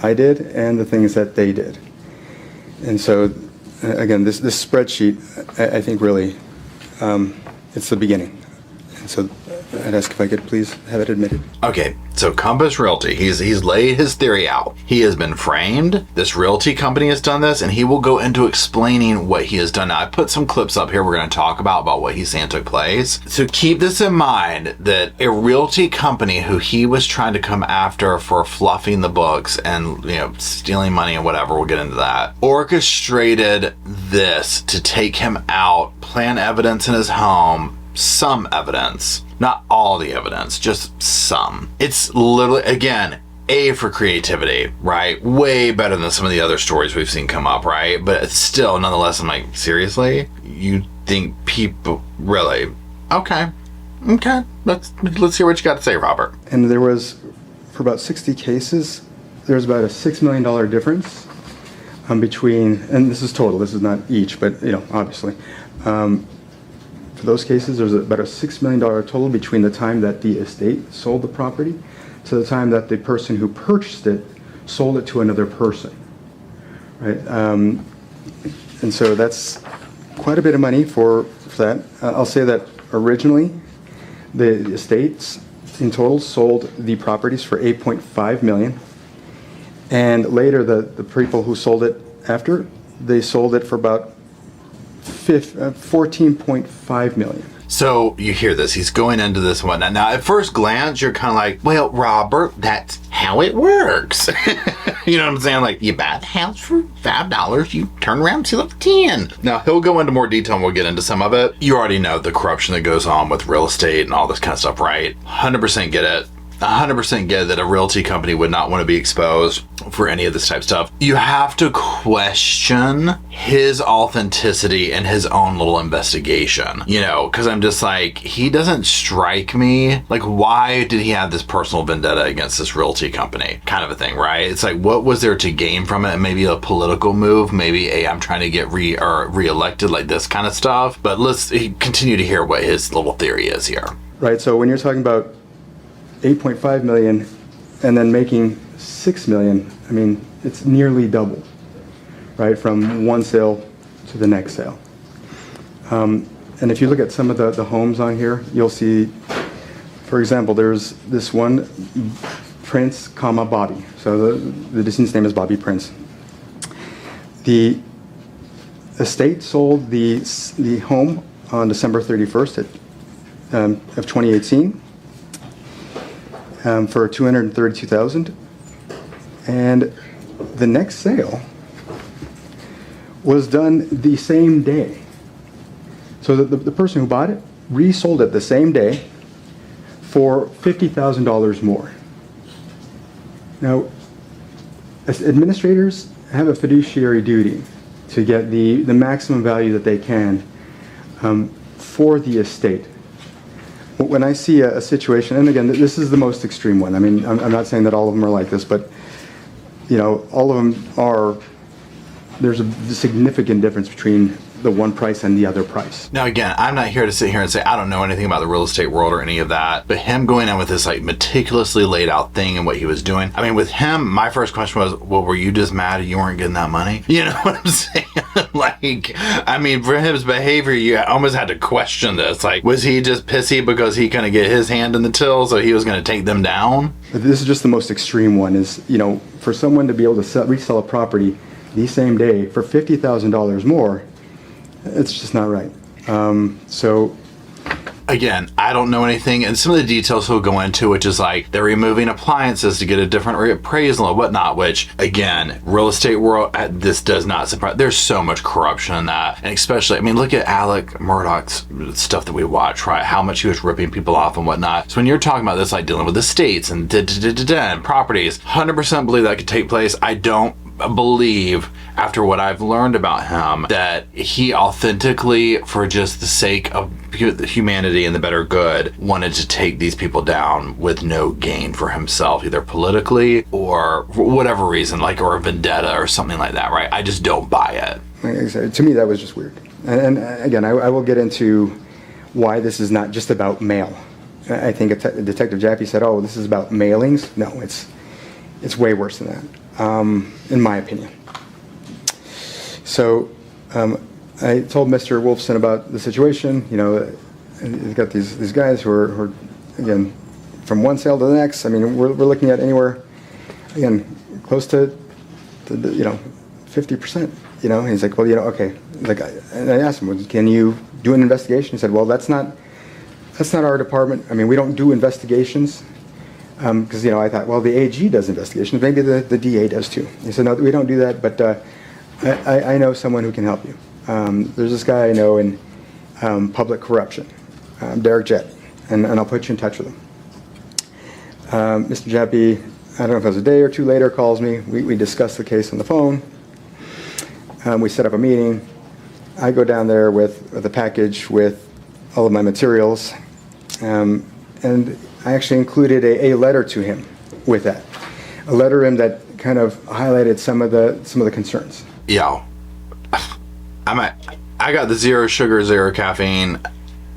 I did and the things that they did. And so, again, this spreadsheet, I think really, it's the beginning. And so I'd ask if I could please have it admitted. Okay, so Compass Realty, he's laid his theory out. He has been framed. This realty company has done this, and he will go into explaining what he has done. Now, I put some clips up here we're going to talk about what he's saying took place. So keep this in mind, that a realty company who he was trying to come after for fluffing the books and, you know, stealing money and whatever, we'll get into that, orchestrated this to take him out, plant evidence in his home, some evidence, not all the evidence, just some. It's literally, again, A for creativity, right? Way better than some of the other stories we've seen come up, right? But it's still, nonetheless, I'm like, seriously? You think people really? Okay. Let's hear what you got to say, Robert. And there was, for about 60 cases, there's about a $6 million difference between, and this is total, this is not each, but obviously. For those cases, there's about a $6 million total between the time that the estate sold the property to the time that the person who purchased it sold it to another person, right? And so that's quite a bit of money for that. I'll say that originally, the estates in total sold the properties for $8.5 million. And later, the people who sold it after, they sold it for about $14.5 million. So you hear this, he's going into this one. Now, at first glance, you're kind of like, well, Robert, that's how it works. You know what I'm saying? Like, you buy the house for $5, you turn around and sell it for $10. Now, he'll go into more detail and we'll get into some of it. You already know the corruption that goes on with real estate and all this kind of stuff, right? 100% get it. 100% get that a realty company would not want to be exposed for any of this type of stuff. You have to question his authenticity and his own little investigation, because I'm just like, he doesn't strike me like, why did he have this personal vendetta against this realty company kind of a thing, right? It's like, what was there to gain from it? Maybe a political move, maybe hey, I'm trying to get reelected, like this kind of stuff. But let's continue to hear what his little theory is here. Right, so when you're talking about 8.5 million and then making 6 million, I mean, it's nearly double, right, from one sale to the next sale. And if you look at some of the homes on here, you'll see, for example, there's this one, Prince, Bobby. So the decedent's name is Bobby Prince. The estate sold the home on December 31st of 2018. For $232,000, and the next sale was done the same day. So the person who bought it resold it the same day for $50,000 more. Now, as administrators have a fiduciary duty to get the maximum value that they can for the estate. When I see a situation, and again, this is the most extreme one. I mean, I'm not saying that all of them are like this, but, all of them are, there's a significant difference between the one price and the other price. Now, again, I'm not here to sit here and say I don't know anything about the real estate world or any of that, but him going in with this like meticulously laid out thing and what he was doing. I mean, with him, my first question was, well, were you just mad you weren't getting that money? You know what I'm saying? Like, I mean, for his behavior, you almost had to question this. Like, was he just pissy because he couldn't get his hand in the till, so he was going to take them down? But this is just the most extreme one is, for someone to be able to resell a property the same day for $50,000 more, it's just not right. So again, I don't know anything, and some of the details he'll go into, which is like they're removing appliances to get a different appraisal and whatnot, which again, real estate world, this does not surprise. There's so much corruption in that, and especially, I mean, look at Alec Murdoch's stuff that we watch, right? How much he was ripping people off and whatnot. So when you're talking about this, like dealing with estates and and properties, 100% believe that could take place. I don't believe, after what I've learned about him, that he authentically, for just the sake of humanity and the better good, wanted to take these people down with no gain for himself, either politically or for whatever reason, like, or a vendetta or something like that, right? I just don't buy it. Like I said, to me, that was just weird. And again, I will get into why this is not just about mail. I think Detective Jaffe said, oh, this is about mailings. No, it's way worse than that. In my opinion. So I told Mr. Wolfson about the situation. He's got these guys who are again, from one sale to the next. I mean, we're looking at anywhere, again, close to 50%. And he's like, well, okay. Like, and I asked him, well, can you do an investigation? He said, well, that's not our department. I mean, we don't do investigations. Because, I thought, well, the AG does investigations. Maybe the DA does too. He said, no, we don't do that, but I know someone who can help you. There's this guy I know in public corruption. Derek Jett, and I'll put you in touch with him. Mr. Jeppy, I don't know if it was a day or two later, calls me. We discuss the case on the phone. We set up a meeting. I go down there with a package with all of my materials, and I actually included a letter to him with that. A letter to him that kind of highlighted some of the concerns. Yo, I got the 0 sugar, 0 caffeine.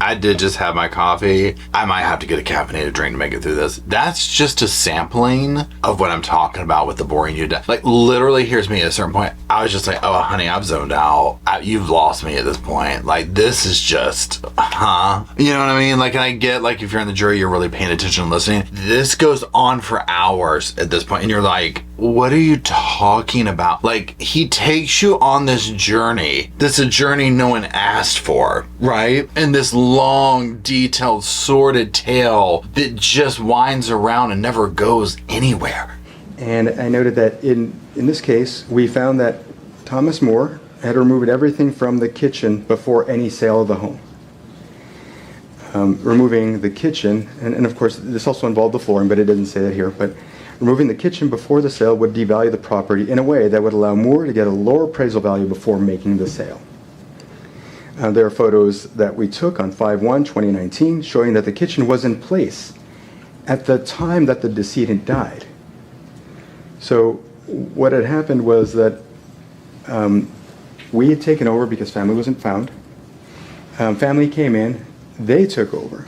I did just have my coffee. I might have to get a caffeinated drink to make it through this. That's just a sampling of what I'm talking about with the boring you death. Like, literally, here's me at a certain point. I was just like, oh, honey, I've zoned out. You've lost me at this point. Like, this is just, You know what I mean? Like, and I get, like, if you're in the jury, you're really paying attention and listening. This goes on for hours at this point, and you're like, what are you talking about? Like, he takes you on this journey. This is a journey no one asked for, right? And this long, detailed, sordid tale that just winds around and never goes anywhere. And I noted that in this case, we found that Thomas Moore had removed everything from the kitchen before any sale of the home. Removing the kitchen, and of course, this also involved the flooring, but it didn't say that here, but removing the kitchen before the sale would devalue the property in a way that would allow Moore to get a lower appraisal value before making the sale. There are photos that we took on 5/1/2019 showing that the kitchen was in place at the time that the decedent died. So what had happened was that we had taken over because family wasn't found. Family came in, they took over,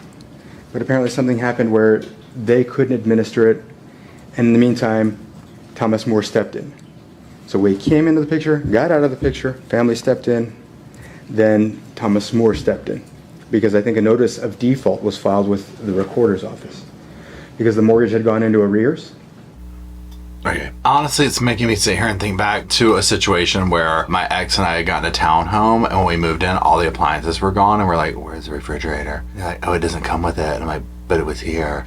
but apparently something happened where they couldn't administer it, and in the meantime, Thomas Moore stepped in. So we came into the picture, got out of the picture, family stepped in, then Thomas Moore stepped in, because I think a notice of default was filed with the recorder's office because the mortgage had gone into arrears. Okay. Honestly, it's making me sit here and think back to a situation where my ex and I had gotten a townhome, and when we moved in, all the appliances were gone, and we're like, where's the refrigerator? And they're like, oh, it doesn't come with it. And I'm like, but it was here.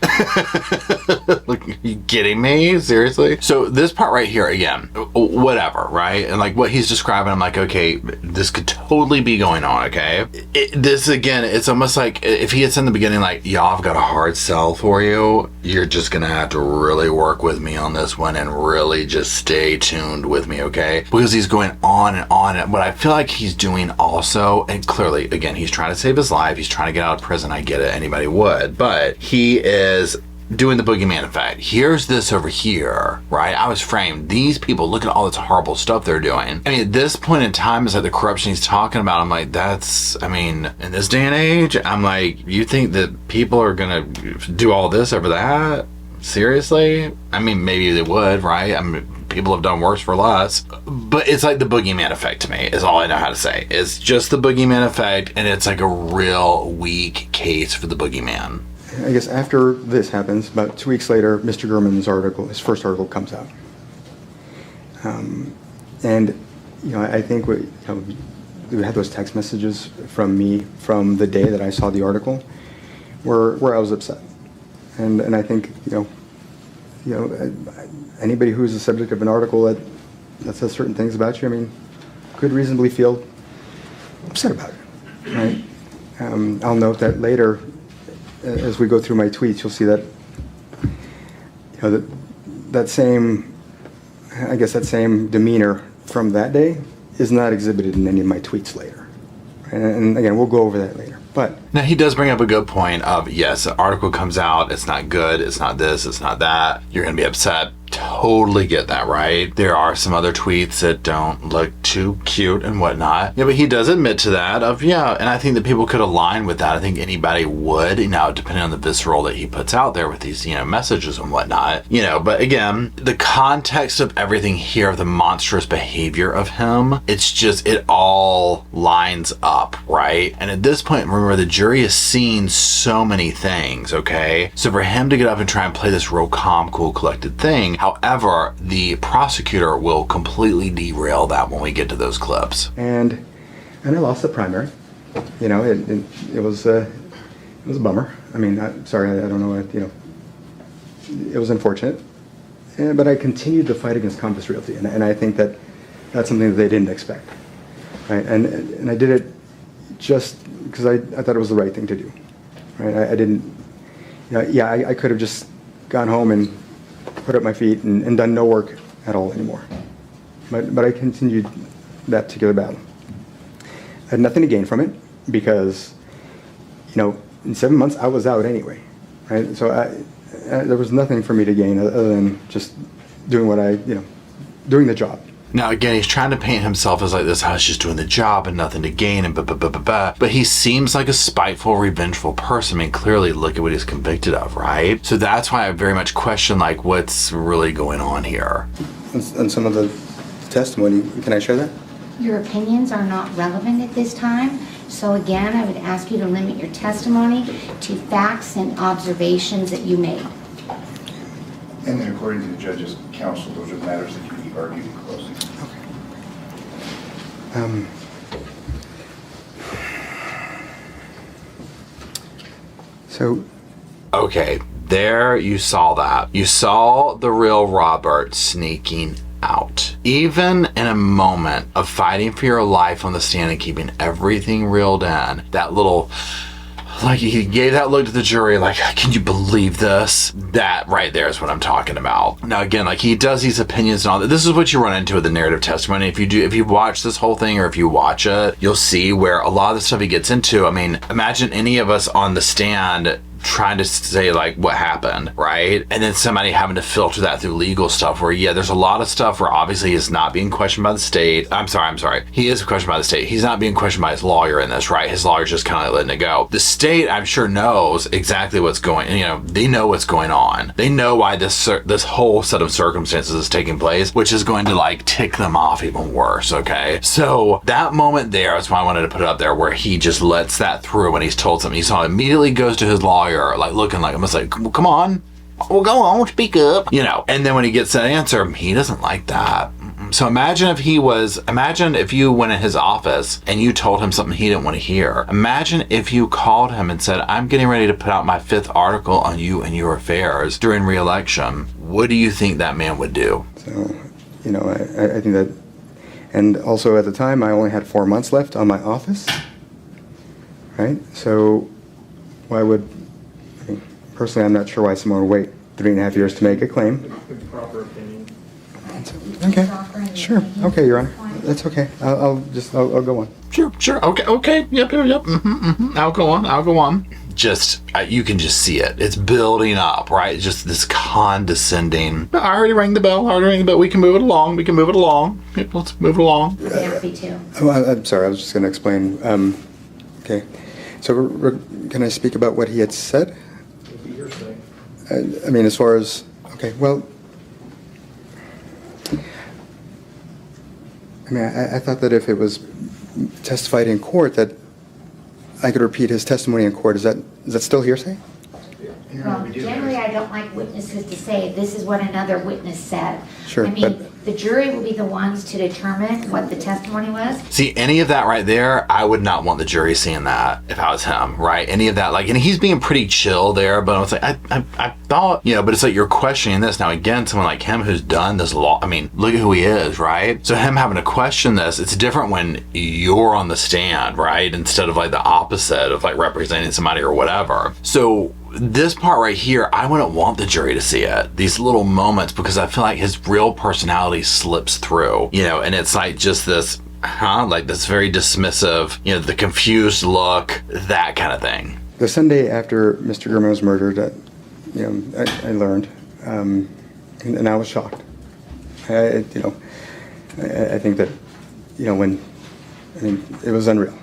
Like, are you kidding me? Seriously? So this part right here, again, whatever, right? And like what he's describing, I'm like, okay, this could totally be going on, okay? This, again, it's almost like if he had said in the beginning, like, y'all, I've got a hard sell for you. You're just going to have to really work with me on this one and really just stay tuned with me, okay? Because he's going on and on. And what I feel like he's doing also, and clearly, again, he's trying to save his life. He's trying to get out of prison. I get it. Anybody would. But he is doing the boogeyman effect. Here's this over here, right? I was framed. These people, look at all this horrible stuff they're doing. I mean, at this point in time, is like the corruption he's talking about. I'm like, that's, I mean, in this day and age, I'm like, you think that people are gonna do all this over that? Seriously? I mean, maybe they would, right? I mean, people have done worse for less. But it's like the boogeyman effect to me, is all I know how to say. It's just the boogeyman effect, and it's like a real weak case for the boogeyman. I guess after this happens, about 2 weeks later, Mr. Gurman's article, his first article, comes out. And, you know, I think we had those text messages from me from the day that I saw the article where I was upset. And I think, you know, anybody who's the subject of an article that says certain things about you, I mean, could reasonably feel upset about it, right? I'll note that later, as we go through my tweets, you'll see that, you know, that same demeanor from that day is not exhibited in any of my tweets later. And again, we'll go over that later. But now he does bring up a good point of, yes, the article comes out, it's not good, it's not this, it's not that, you're going to be upset. Totally get that, right? There are some other tweets that don't look too cute and whatnot. Yeah, but he does admit to that of, yeah, and I think that people could align with that. I think anybody would, you know, depending on the visceral that he puts out there with these, you know, messages and whatnot, you know, but again, the context of everything here, of the monstrous behavior of him, it's just, it all lines up, right? And at this point, remember, the jury has seen so many things, okay? So for him to get up and try and play this real calm, cool, collected thing, however, the prosecutor will completely derail that when we get to those clips. And I lost the primary. You know, it was a bummer. I mean, I don't know what, you know, it was unfortunate. But I continued the fight against Compass Realty, and I think that that's something that they didn't expect. Right? And I did it just because I thought it was the right thing to do. right? I didn't, I could have just gone home and put up my feet and done no work at all anymore. But I continued that particular battle. I had nothing to gain from it because, in 7 months I was out anyway, right? So there was nothing for me to gain other than just doing doing the job. Now, again, he's trying to paint himself as like this, I was just doing the job and nothing to gain and But he seems like a spiteful, revengeful person. I mean, clearly look at what he's convicted of, right? So that's why I very much question, like, what's really going on here? And some of the testimony, can I share that? Your opinions are not relevant at this time. So again, I would ask you to limit your testimony to facts and observations that you made. And then according to the judge's counsel, those are matters that can be argued in closing. So, okay, there you saw that. You saw the real Robert sneaking out. Even in a moment of fighting for your life on the stand and keeping everything reeled in, that little, like, he gave that look to the jury, like, can you believe this? That right there is what I'm talking about. Now, again, like, he does these opinions and all that. This is what you run into with the narrative testimony. If you watch this whole thing, or if you watch it, you'll see where a lot of the stuff he gets into. I mean, imagine any of us on the stand trying to say, like, what happened, right? And then somebody having to filter that through legal stuff where, yeah, there's a lot of stuff where obviously he's not being questioned by the state. I'm sorry. He is questioned by the state. He's not being questioned by his lawyer in this, right? His lawyer's just kind of letting it go. The state, I'm sure, knows exactly what's going, they know what's going on. They know why this whole set of circumstances is taking place, which is going to, like, tick them off even worse, okay? So that moment there is why I wanted to put it up there, where he just lets that through when he's told something. He saw immediately goes to his lawyer, like, looking like, almost like, well, come on, well, go on, speak up, and then when he gets that answer, he doesn't like that. So imagine if you went in his office and you told him something he didn't want to hear. Imagine if you called him and said, I'm getting ready to put out my 5th article on you and your affairs during re-election. What do you think that man would do? So, I think that, and also at the time, I only had 4 months left on my office, right? So why would, personally, I'm not sure why someone would wait 3.5 years to make a claim. Proper opinion. Okay, sure. Okay, Your Honor. That's okay. I'll go on. Sure. Okay. Yep. I'll go on. Just, you can just see it. It's building up, right? Just this condescending. I already rang the bell. We can move it along. Yep, let's move it along. I'd be happy to. Oh, I'm sorry. I was just going to explain. Okay. So can I speak about what he had said? I mean, as far as, okay, well, I mean, I thought that if it was testified in court that I could repeat his testimony in court. Is that still hearsay? Well, generally, I don't like witnesses to say, this is what another witness said. Sure, I mean, the jury will be the ones to determine what the testimony was. See, any of that right there, I would not want the jury seeing that if I was him, right? Any of that, like, and he's being pretty chill there, but I was like, I thought, but it's like you're questioning this. Now, again, someone like him who's done this law, I mean, look at who he is, right? So him having to question this, it's different when you're on the stand, right? Instead of like the opposite of like representing somebody or whatever. So this part right here, I wouldn't want the jury to see it. These little moments, because I feel like his real personality slips through, and it's like just this, like this very dismissive, the confused look, that kind of thing. The Sunday after Mr. Gurman was murdered, I learned, and I was shocked. I think that, it was unreal.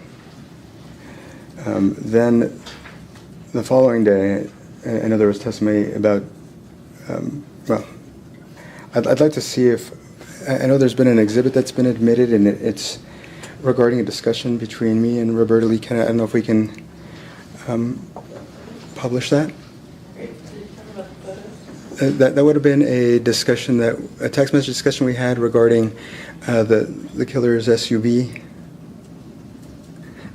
Then the following day, I know there was testimony about, I'd like to see if, I know there's been an exhibit that's been admitted, and it's regarding a discussion between me and Roberta Lee. I don't know if we can publish that. That would have been a discussion, a text message discussion we had regarding the killer's SUV.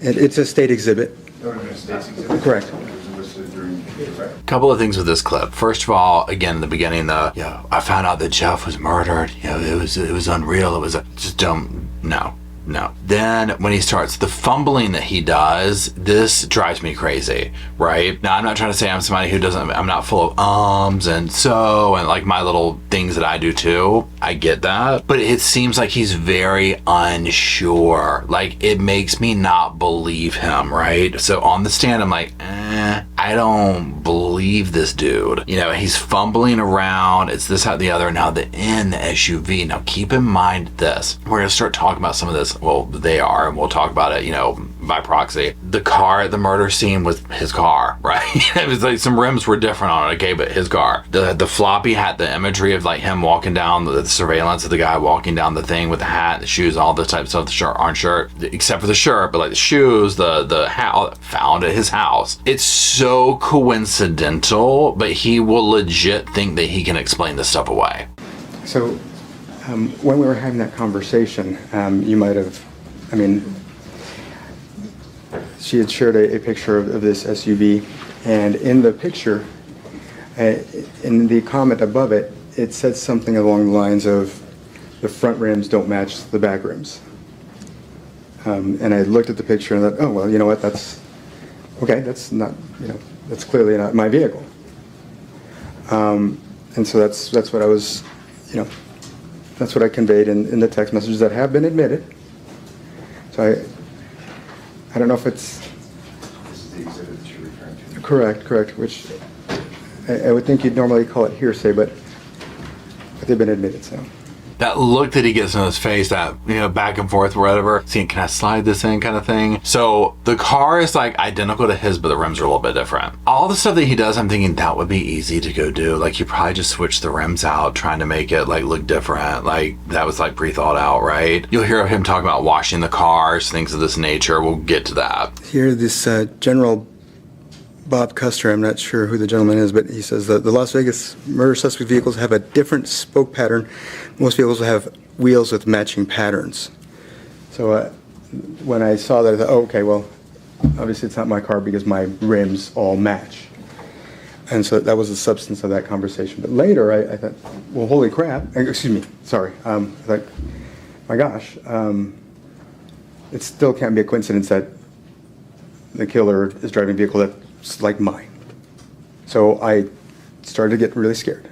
It's a state exhibit. That would have been a state's exhibit. Correct. Couple of things with this clip. First of all, again, in the beginning, I found out that Jeff was murdered. It was unreal. It was just don't. No. No. Then when he starts the fumbling that he does, this drives me crazy, right? Now, I'm not trying to say I'm somebody who doesn't, I'm not full of ums and so, and like my little things that I do too. I get that. But it seems like he's very unsure. Like, it makes me not believe him, right? So on the stand, I'm like, I don't believe this dude. You know, he's fumbling around. It's this, that, the other. Now the SUV. Now keep in mind this. We're going to start talking about some of this. Well, they are, and we'll talk about it, you know, by proxy. The car at the murder scene was his car, right? It was like some rims were different on it, okay, but his car. The floppy had the imagery of like him walking down the surveillance of the guy walking down the thing with the hat, the shoes, all this type of stuff, the shirt, orange shirt, except for the shirt, but like the shoes, the hat, all that, found at his house. It's so coincidental, but he will legit think that he can explain this stuff away. So when we were having that conversation, you might have, I mean, she had shared a picture of this SUV, and in the picture, in the comment above it, it said something along the lines of the front rims don't match the back rims. And I looked at the picture and thought, oh, well, you know what, that's, okay, that's not, you know, that's clearly not my vehicle. And so that's what I was, you know, that's what I conveyed in the text messages that have been admitted. So I don't know if it's... This is the exhibit that you're referring to. Correct, which I would think you'd normally call it hearsay, but they've been admitted, so. That look that he gets in his face, that, you know, back and forth, whatever, seeing, can I slide this in kind of thing. So the car is like identical to his, but the rims are a little bit different. All the stuff that he does, I'm thinking that would be easy to go do. Like, you probably just switch the rims out, trying to make it like look different. Like, that was like pre-thought out, right? You'll hear him talk about washing the cars, things of this nature. We'll get to that. Here, this General Bob Custer, I'm not sure who the gentleman is, but he says that the Las Vegas murder suspect vehicles have a different spoke pattern. Most vehicles have wheels with matching patterns. So when I saw that, I thought, oh, okay, well, obviously it's not my car because my rims all match. And so that was the substance of that conversation. But later, I thought, well, holy crap, excuse me, sorry. I thought, my gosh, it still can't be a coincidence that the killer is driving a vehicle that's like mine. So I started to get really scared.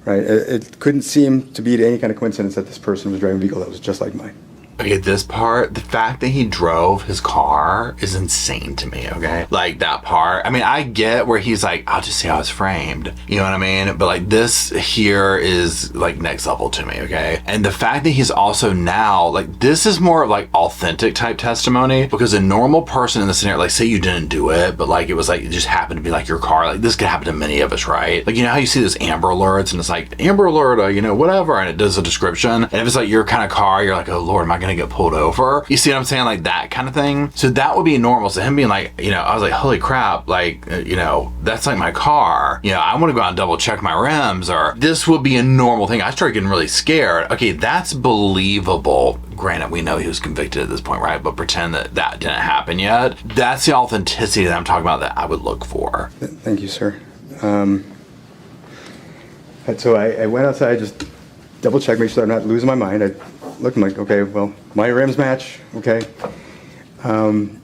Right? It couldn't seem to be any kind of coincidence that this person was driving a vehicle that was just like mine. Okay, this part, the fact that he drove his car is insane to me, okay? Like, that part, I mean, I get where he's like, I'll just see how it's framed. You know what I mean? But, like, this here is, like, next level to me, okay? And the fact that he's also now, like, this is more of, like, authentic type testimony, because a normal person in the scenario, like, say you didn't do it, but, like, it was, like, it just happened to be, like, your car. Like, this could happen to many of us, right? Like, you know how you see those Amber Alerts, and it's like, Amber Alert, you know, whatever, and it does a description. And if it's, like, your kind of car, you're like, oh, Lord, am I gonna get pulled over? You see what I'm saying? Like, that kind of thing. So that would be normal. So him being like, you know, I was like, holy crap, like, you know, that's like my car. You know, I want to go out and double check my rims, or this would be a normal thing. I started getting really scared. Okay, that's believable. Granted, we know he was convicted at this point, right? But pretend that that didn't happen yet. That's the authenticity that I'm talking about that I would look for. Thank you, sir. So I went outside, just double check, make sure I'm not losing my mind. I looked, I'm like, okay, well, my rims match, okay. And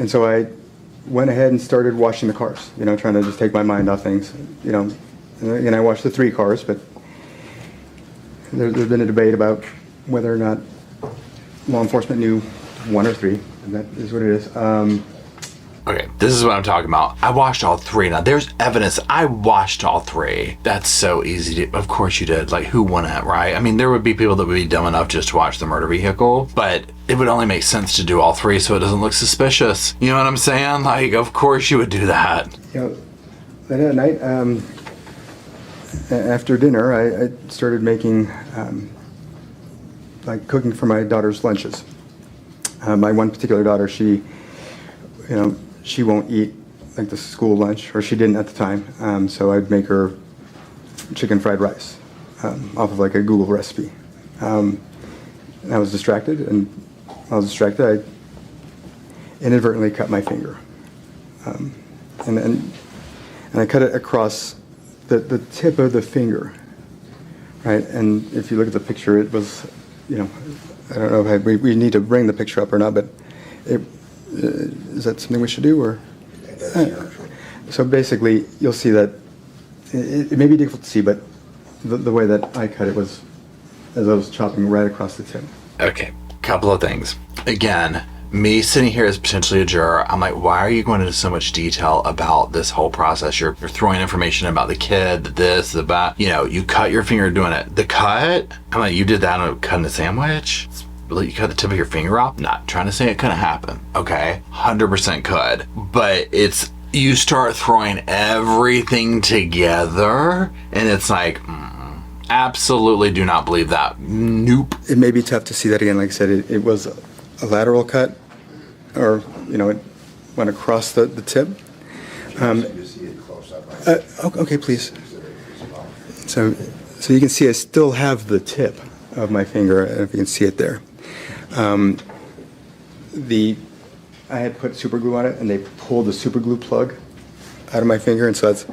so I went ahead and started washing the cars, you know, trying to just take my mind off things, you know. And I washed the 3 cars, but there's been a debate about whether or not law enforcement knew 1 or 3, and that is what it is. Okay, this is what I'm talking about. I watched all 3. Now, there's evidence. I watched all 3. That's so easy to... Of course you did. Like, who wouldn't, right? I mean, there would be people that would be dumb enough just to watch the murder vehicle, but it would only make sense to do all 3 so it doesn't look suspicious. You know what I'm saying? Like, of course you would do that. You know, then at night, after dinner, I started making, like, cooking for my daughter's lunches. My one particular daughter, she, you know, she won't eat like the school lunch, or she didn't at the time. So I'd make her chicken fried rice off of like a Google recipe. I was distracted, and while I was distracted, I inadvertently cut my finger. And I cut it across the tip of the finger, right? And if you look at the picture, it was, you know, I don't know if we need to bring the picture up or not, but is that something we should do? Or so basically, you'll see that it may be difficult to see, but the way that I cut it was as I was chopping right across the tip. Okay, couple of things. Again, me sitting here as potentially a juror, I'm like, why are you going into so much detail about this whole process? You're throwing information about the kid, the this, the that. You know, you cut your finger doing it. The cut, I'm like, you did that on cutting a sandwich? You cut the tip of your finger off? Not trying to say it couldn't happen, okay? 100% could. But it's, you start throwing everything together, and it's like, absolutely do not believe that. Nope. It may be tough to see that again. Like I said, it was a lateral cut, or, you know, it went across the tip. Okay, please. So you can see I still have the tip of my finger, if you can see it there. I had put super glue on it, and they pulled the super glue plug out of my finger, and so that's,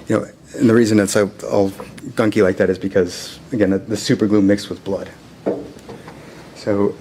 you know, and the reason it's all gunky like that is because, again, the super glue mixed with blood. So,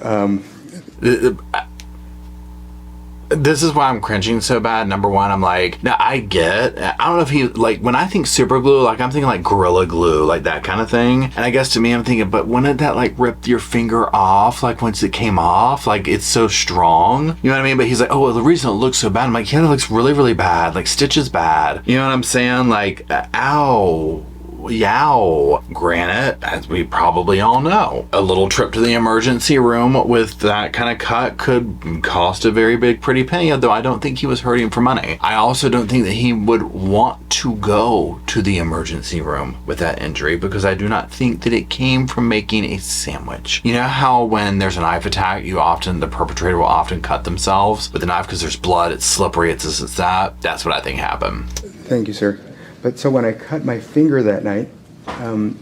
this is why I'm cringing so bad. Number one, I'm like, now I don't know if he, like, when I think super glue, like, I'm thinking like Gorilla Glue, like that kind of thing. And I guess to me, I'm thinking, but wouldn't that like rip your finger off, like once it came off? Like, it's so strong. You know what I mean? But he's like, oh, well, the reason it looks so bad. I'm like, yeah, it looks really, really bad. Like, stitches bad. You know what I'm saying? Like, ow. Yow. Granted, as we probably all know, a little trip to the emergency room with that kind of cut could cost a very big pretty penny, though I don't think he was hurting for money. I also don't think that he would want to go to the emergency room with that injury, because I do not think that it came from making a sandwich. You know how when there's a knife attack, the perpetrator will often cut themselves with a knife because there's blood, it's slippery, it's this, it's that. That's what I think happened. Thank you, sir. But so when I cut my finger that night, I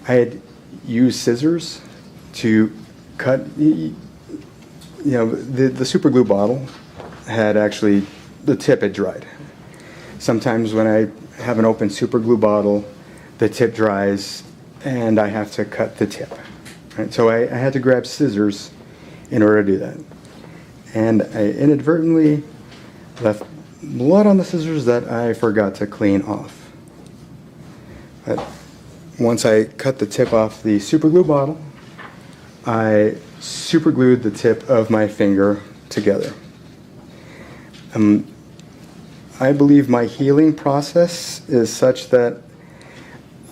had used scissors to cut, you know, the super glue bottle had actually, the tip had dried. Sometimes when I have an open super glue bottle, the tip dries and I have to cut the tip. Right? So I had to grab scissors in order to do that. And I inadvertently left blood on the scissors that I forgot to clean off. But once I cut the tip off the super glue bottle, I super glued the tip of my finger together. I believe my healing process is such that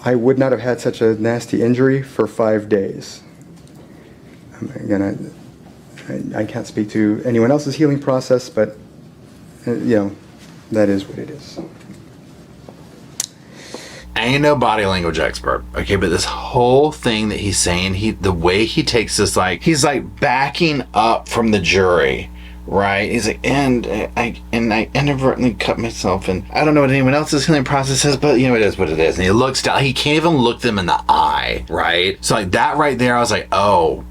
I would not have had such a nasty injury for 5 days. Again, I can't speak to anyone else's healing process, but you know, that is what it is. I ain't no body language expert, okay, but this whole thing that he's saying, the way he takes this, like, he's like backing up from the jury, right? He's like, and I inadvertently cut myself, and I don't know what anyone else's healing process is, but you know, it is what it is. And he looks down, he can't even look them in the eye, right? So like that right there, I was like, oh,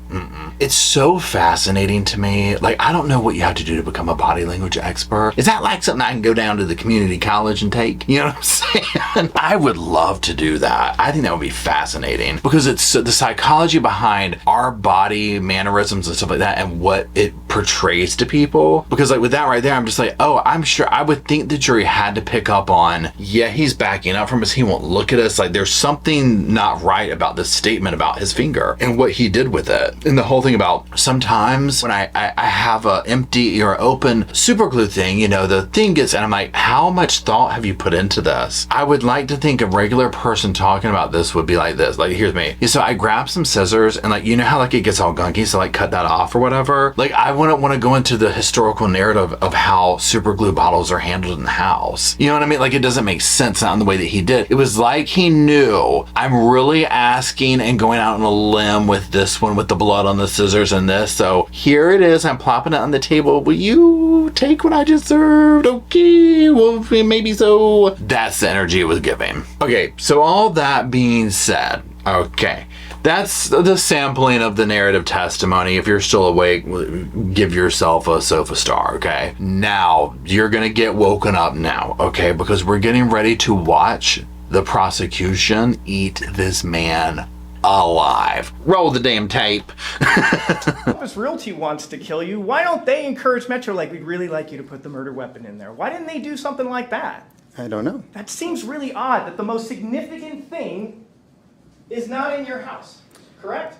It's so fascinating to me. Like, I don't know what you have to do to become a body language expert. Is that like something I can go down to the community college and take? You know what I'm saying? I would love to do that. I think that would be fascinating, because it's the psychology behind our body mannerisms and stuff like that, and what it portrays to people. Because like with that right there, I'm just like, oh, I'm sure I would think the jury had to pick up on, yeah, he's backing up from us. He won't look at us. Like, there's something not right about this statement about his finger and what he did with it. And the whole thing about sometimes when I have a empty or open super glue thing, you know, the thing gets, and I'm like, how much thought have you put into this? I would like to think a regular person talking about this would be like this. Like, here's me. So I grabbed some scissors, and like, you know how like it gets all gunky, so like cut that off or whatever. Like, I wouldn't want to go into the historical narrative of how super glue bottles are handled in the house. You know what I mean? Like, it doesn't make sense, not in the way that he did. It was like he knew, I'm really asking and going out on a limb with this one, with the blood on the scissors and this. So here it is. I'm plopping it on the table. Will you take what I just served? Okay, well, maybe so. That's the energy it was giving. Okay, so all that being said, okay, that's the sampling of the narrative testimony. If you're still awake, give yourself a sofa star, okay? Now, you're gonna get woken up now, okay? Because we're getting ready to watch the prosecution eat this man alive. Roll the damn tape. Compass Realty wants to kill you. Why don't they encourage Metro like, we'd really like you to put the murder weapon in there? Why didn't they do something like that? I don't know. That seems really odd that the most significant thing is not in your house, correct?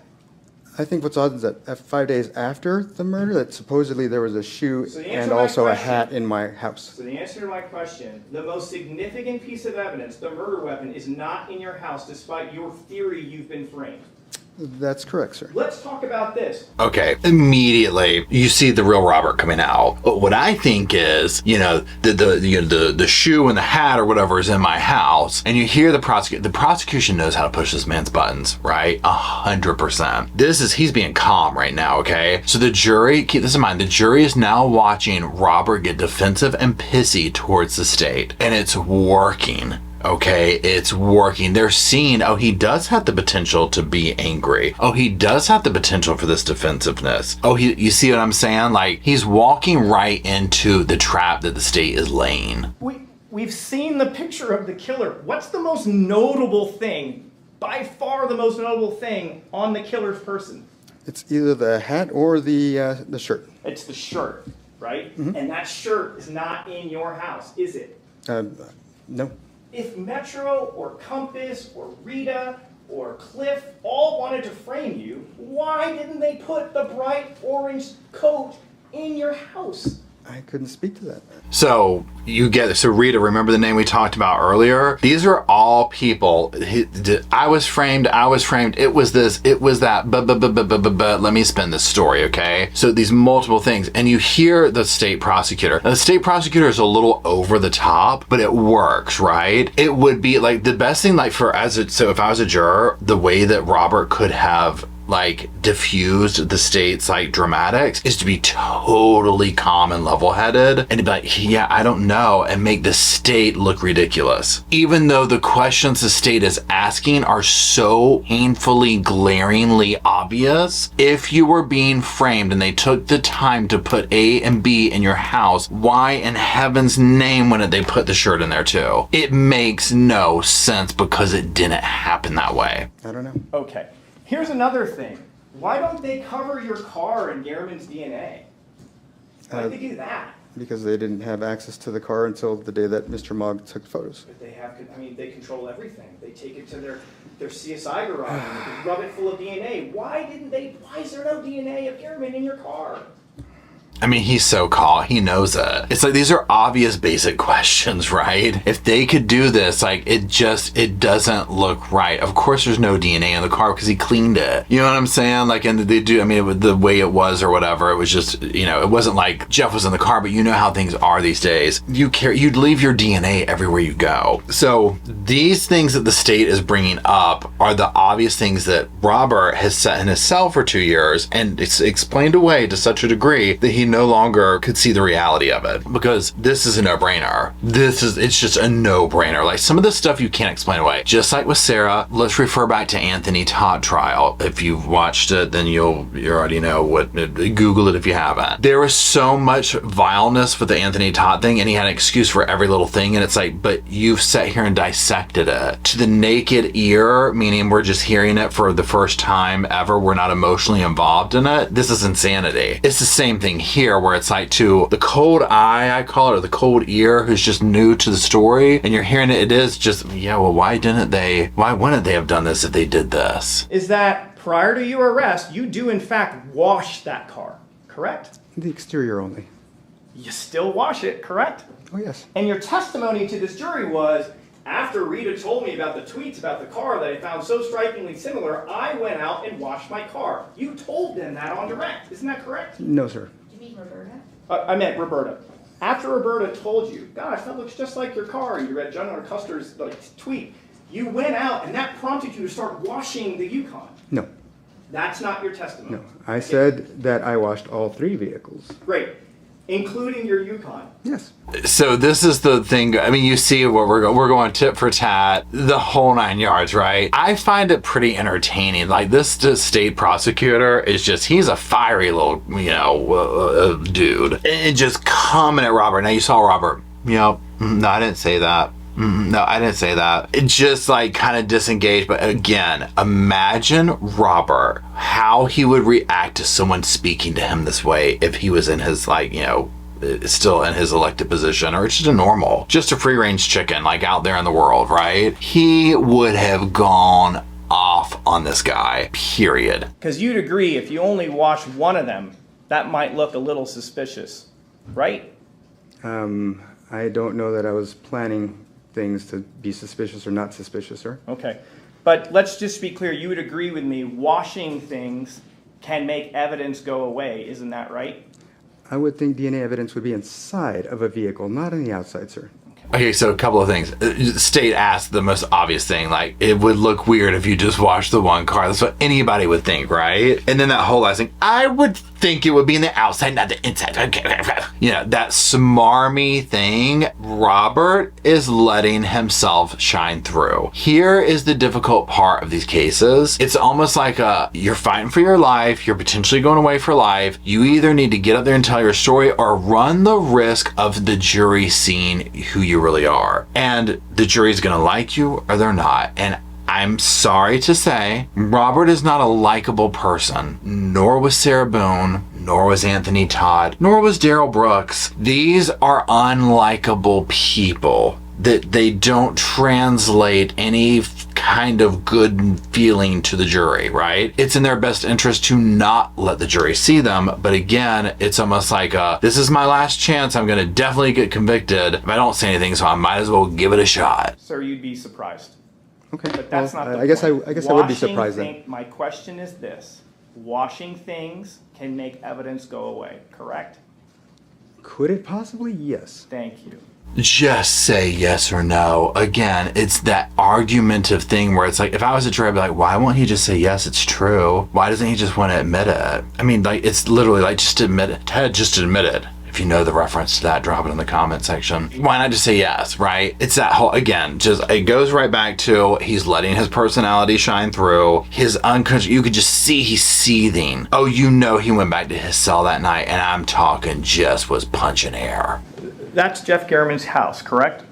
I think what's odd is that 5 days after the murder, that supposedly there was a shoe So the answer and to my also a question- hat in my house. So the answer to my question, the most significant piece of evidence, the murder weapon, is not in your house despite your theory you've been framed. That's correct, sir. Let's talk about this. Okay, immediately you see the real Robert coming out. But what I think is, the shoe and the hat or whatever is in my house, and you hear the prosecution. The prosecution knows how to push this man's buttons, right? 100%. He's being calm right now. Okay, so the jury, keep this in mind. The jury is now watching Robert get defensive and pissy towards the state, and it's working. Okay, it's working. They're seeing, oh, he does have the potential to be angry. Oh, he does have the potential for this defensiveness. Oh, you see what I'm saying? Like, he's walking right into the trap that the state is laying. We've seen the picture of the killer. What's the most notable thing, by far the most notable thing, on the killer's person? It's either the hat or the shirt. It's the shirt, right? Mm-hmm. And that shirt is not in your house, is it? No. If Metro or Compass or Rita or Cliff all wanted to frame you, why didn't they put the bright orange coat in your house? I couldn't speak to that. So Rita, remember the name we talked about earlier? These are all people. I was framed. It was this, it was that, but let me spin this story, okay? So these multiple things, and you hear the state prosecutor. Now, the state prosecutor is a little over the top, but it works, right? It would be like the best thing, like so if I was a juror, the way that Robert could have diffused the state's dramatics is to be totally calm and level-headed and to be like, yeah, I don't know, and make the state look ridiculous. Even though the questions the state is asking are so painfully, glaringly obvious, if you were being framed and they took the time to put A and B in your house, why in heaven's name wouldn't they put the shirt in there too? It makes no sense because it didn't happen that way. I don't know. Okay. Here's another thing. Why don't they cover your car in Gehrman's DNA? Why did they do that? Because they didn't have access to the car until the day that Mr. Mogg took photos. But they control everything. They take it to their CSI garage and they rub it full of DNA. Why is there no DNA of Gehrman in your car? I mean, he's so calm. He knows it. It's like, these are obvious basic questions, right? If they could do this, it doesn't look right. Of course, there's no DNA in the car because he cleaned it. You know what I'm saying? And they do, the way it was or whatever, it was just, it wasn't like Jeff was in the car, but you know how things are these days. You'd leave your DNA everywhere you go. So these things that the state is bringing up are the obvious things that Robert has set in his cell for 2 years, and it's explained away to such a degree that he no longer could see the reality of it, because this is a no-brainer. It's just a no-brainer. Like, some of this stuff you can't explain away. Just like with Sarah, let's refer back to Anthony Todd trial. If you've watched it, then you already know what. Google it if you haven't. There was so much vileness with the Anthony Todd thing, and he had an excuse for every little thing, and it's like, but you've sat here and dissected it to the naked ear, meaning we're just hearing it for the first time ever. We're not emotionally involved in it. This is insanity. It's the same thing here, where it's like, to the cold eye, I call it, or the cold ear, who's just new to the story, and you're hearing it is just, yeah, well, why wouldn't they have done this if they did this? Is that prior to your arrest, you do in fact wash that car, correct? The exterior only. You still wash it, correct? Oh, yes. And your testimony to this jury was, after Rita told me about the tweets about the car that I found so strikingly similar, I went out and washed my car. You told them that on direct, isn't that correct? No, sir. Roberta? I meant Roberta. After Roberta told you, gosh, that looks just like your car, you read John R. Custer's tweet, you went out and that prompted you to start washing the Yukon. No. That's not your testimony. No. I said that I washed all 3 vehicles. Great. Including your Yukon. Yes. So this is the thing. You see what we're going tit for tat, the whole 9 yards, right? I find it pretty entertaining. Like, this state prosecutor is he's a fiery little, dude, and just coming at Robert. Now you saw Robert. No, I didn't say that. No, I didn't say that. It just like kind of disengaged. But again, imagine Robert, how he would react to someone speaking to him this way if he was in his still in his elected position, or just a free range chicken like out there in the world, right? He would have gone off on this guy, period. Because you'd agree if you only wash one of them, that might look a little suspicious, right? I don't know that I was planning things to be suspicious or not suspicious, sir. Okay. But let's just be clear. You would agree with me, washing things can make evidence go away. Isn't that right? I would think DNA evidence would be inside of a vehicle, not on the outside, sir. Okay, so a couple of things. State asked the most obvious thing, like, it would look weird if you just washed the one car. That's what anybody would think, right? And then that whole last thing, I would think it would be in the outside, not the inside. You know, that smarmy thing, Robert is letting himself shine through. Here is the difficult part of these cases. It's almost like you're fighting for your life, you're potentially going away for life. You either need to get up there and tell your story or run the risk of the jury seeing who you really are. And the jury's gonna like you or they're not. And I'm sorry to say, Robert is not a likable person, nor was Sarah Boone, nor was Anthony Todd, nor was Daryl Brooks. These are unlikable people that they don't translate any kind of good feeling to the jury, right? It's in their best interest to not let the jury see them. But again, it's almost like, this is my last chance. I'm going to definitely get convicted if I don't say anything, so I might as well give it a shot. Sir, you'd be surprised. Okay. But that's not the I guess point. I would be surprised then. My question is this. Washing things can make evidence go away, correct? Could it possibly? Yes. Thank you. Just say yes or no. Again, it's that argumentative thing where it's like, if I was a jury, I'd be like, why won't he just say yes, it's true? Why doesn't he just want to admit it? I mean, like, it's literally like, just admit it. Ted, just admit it. If you know the reference to that, drop it in the comment section. Why not just say yes, right? It's that whole, again, just, it goes right back to, he's letting his personality shine through. His unconscious, you could just see he's seething. Oh, you know he went back to his cell that night, and I'm talking just was punching air. That's Jeff Garriman's house, correct?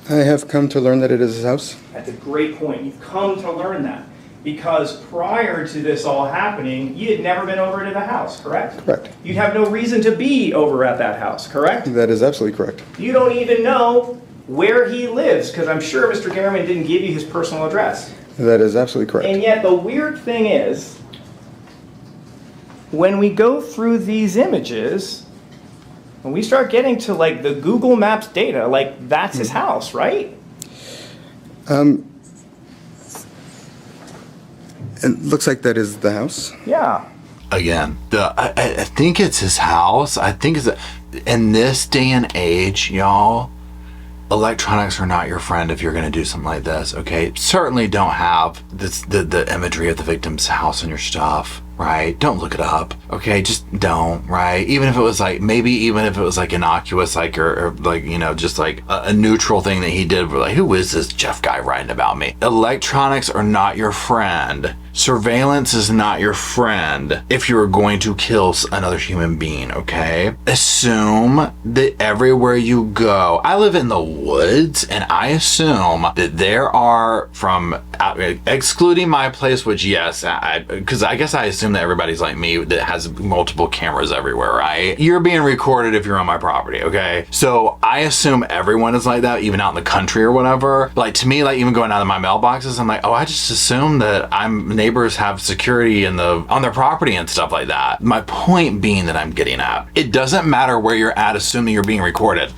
I have come to learn that it is his house. That's a great point. You've come to learn that. Because prior to this all happening, you had never been over to the house, correct? Correct. You'd have no reason to be over at that house, correct? That is absolutely correct. You don't even know where he lives, because I'm sure Mr. Garriman didn't give you his personal address. That is absolutely correct. And yet the weird thing is, when we go through these images, when we start getting to like the Google Maps data, like that's his house, right? It looks like that is the house. Yeah. Again, I think it's his house. I think it's in this day and age, y'all, electronics are not your friend if you're going to do something like this, okay? Certainly don't have the imagery of the victim's house on your stuff, right? Don't look it up, okay? Just don't, right? Even if it was like, maybe even if it was like innocuous, like, or like, you know, just like a neutral thing that he did, like, who is this Jeff guy writing about me? Electronics are not your friend. Surveillance is not your friend if you're going to kill another human being, okay? Assume that everywhere you go, I live in the woods, and I assume that there are, excluding my place, which yes, because I guess I assume that everybody's like me that has multiple cameras everywhere, right? You're being recorded if you're on my property, okay? So I assume everyone is like that, even out in the country or whatever. Like, to me, like, even going out of my mailboxes, I'm like, oh, I just assume that neighbors have security on their property and stuff like that. My point being that I'm getting at, it doesn't matter where you're at, assuming you're being recorded.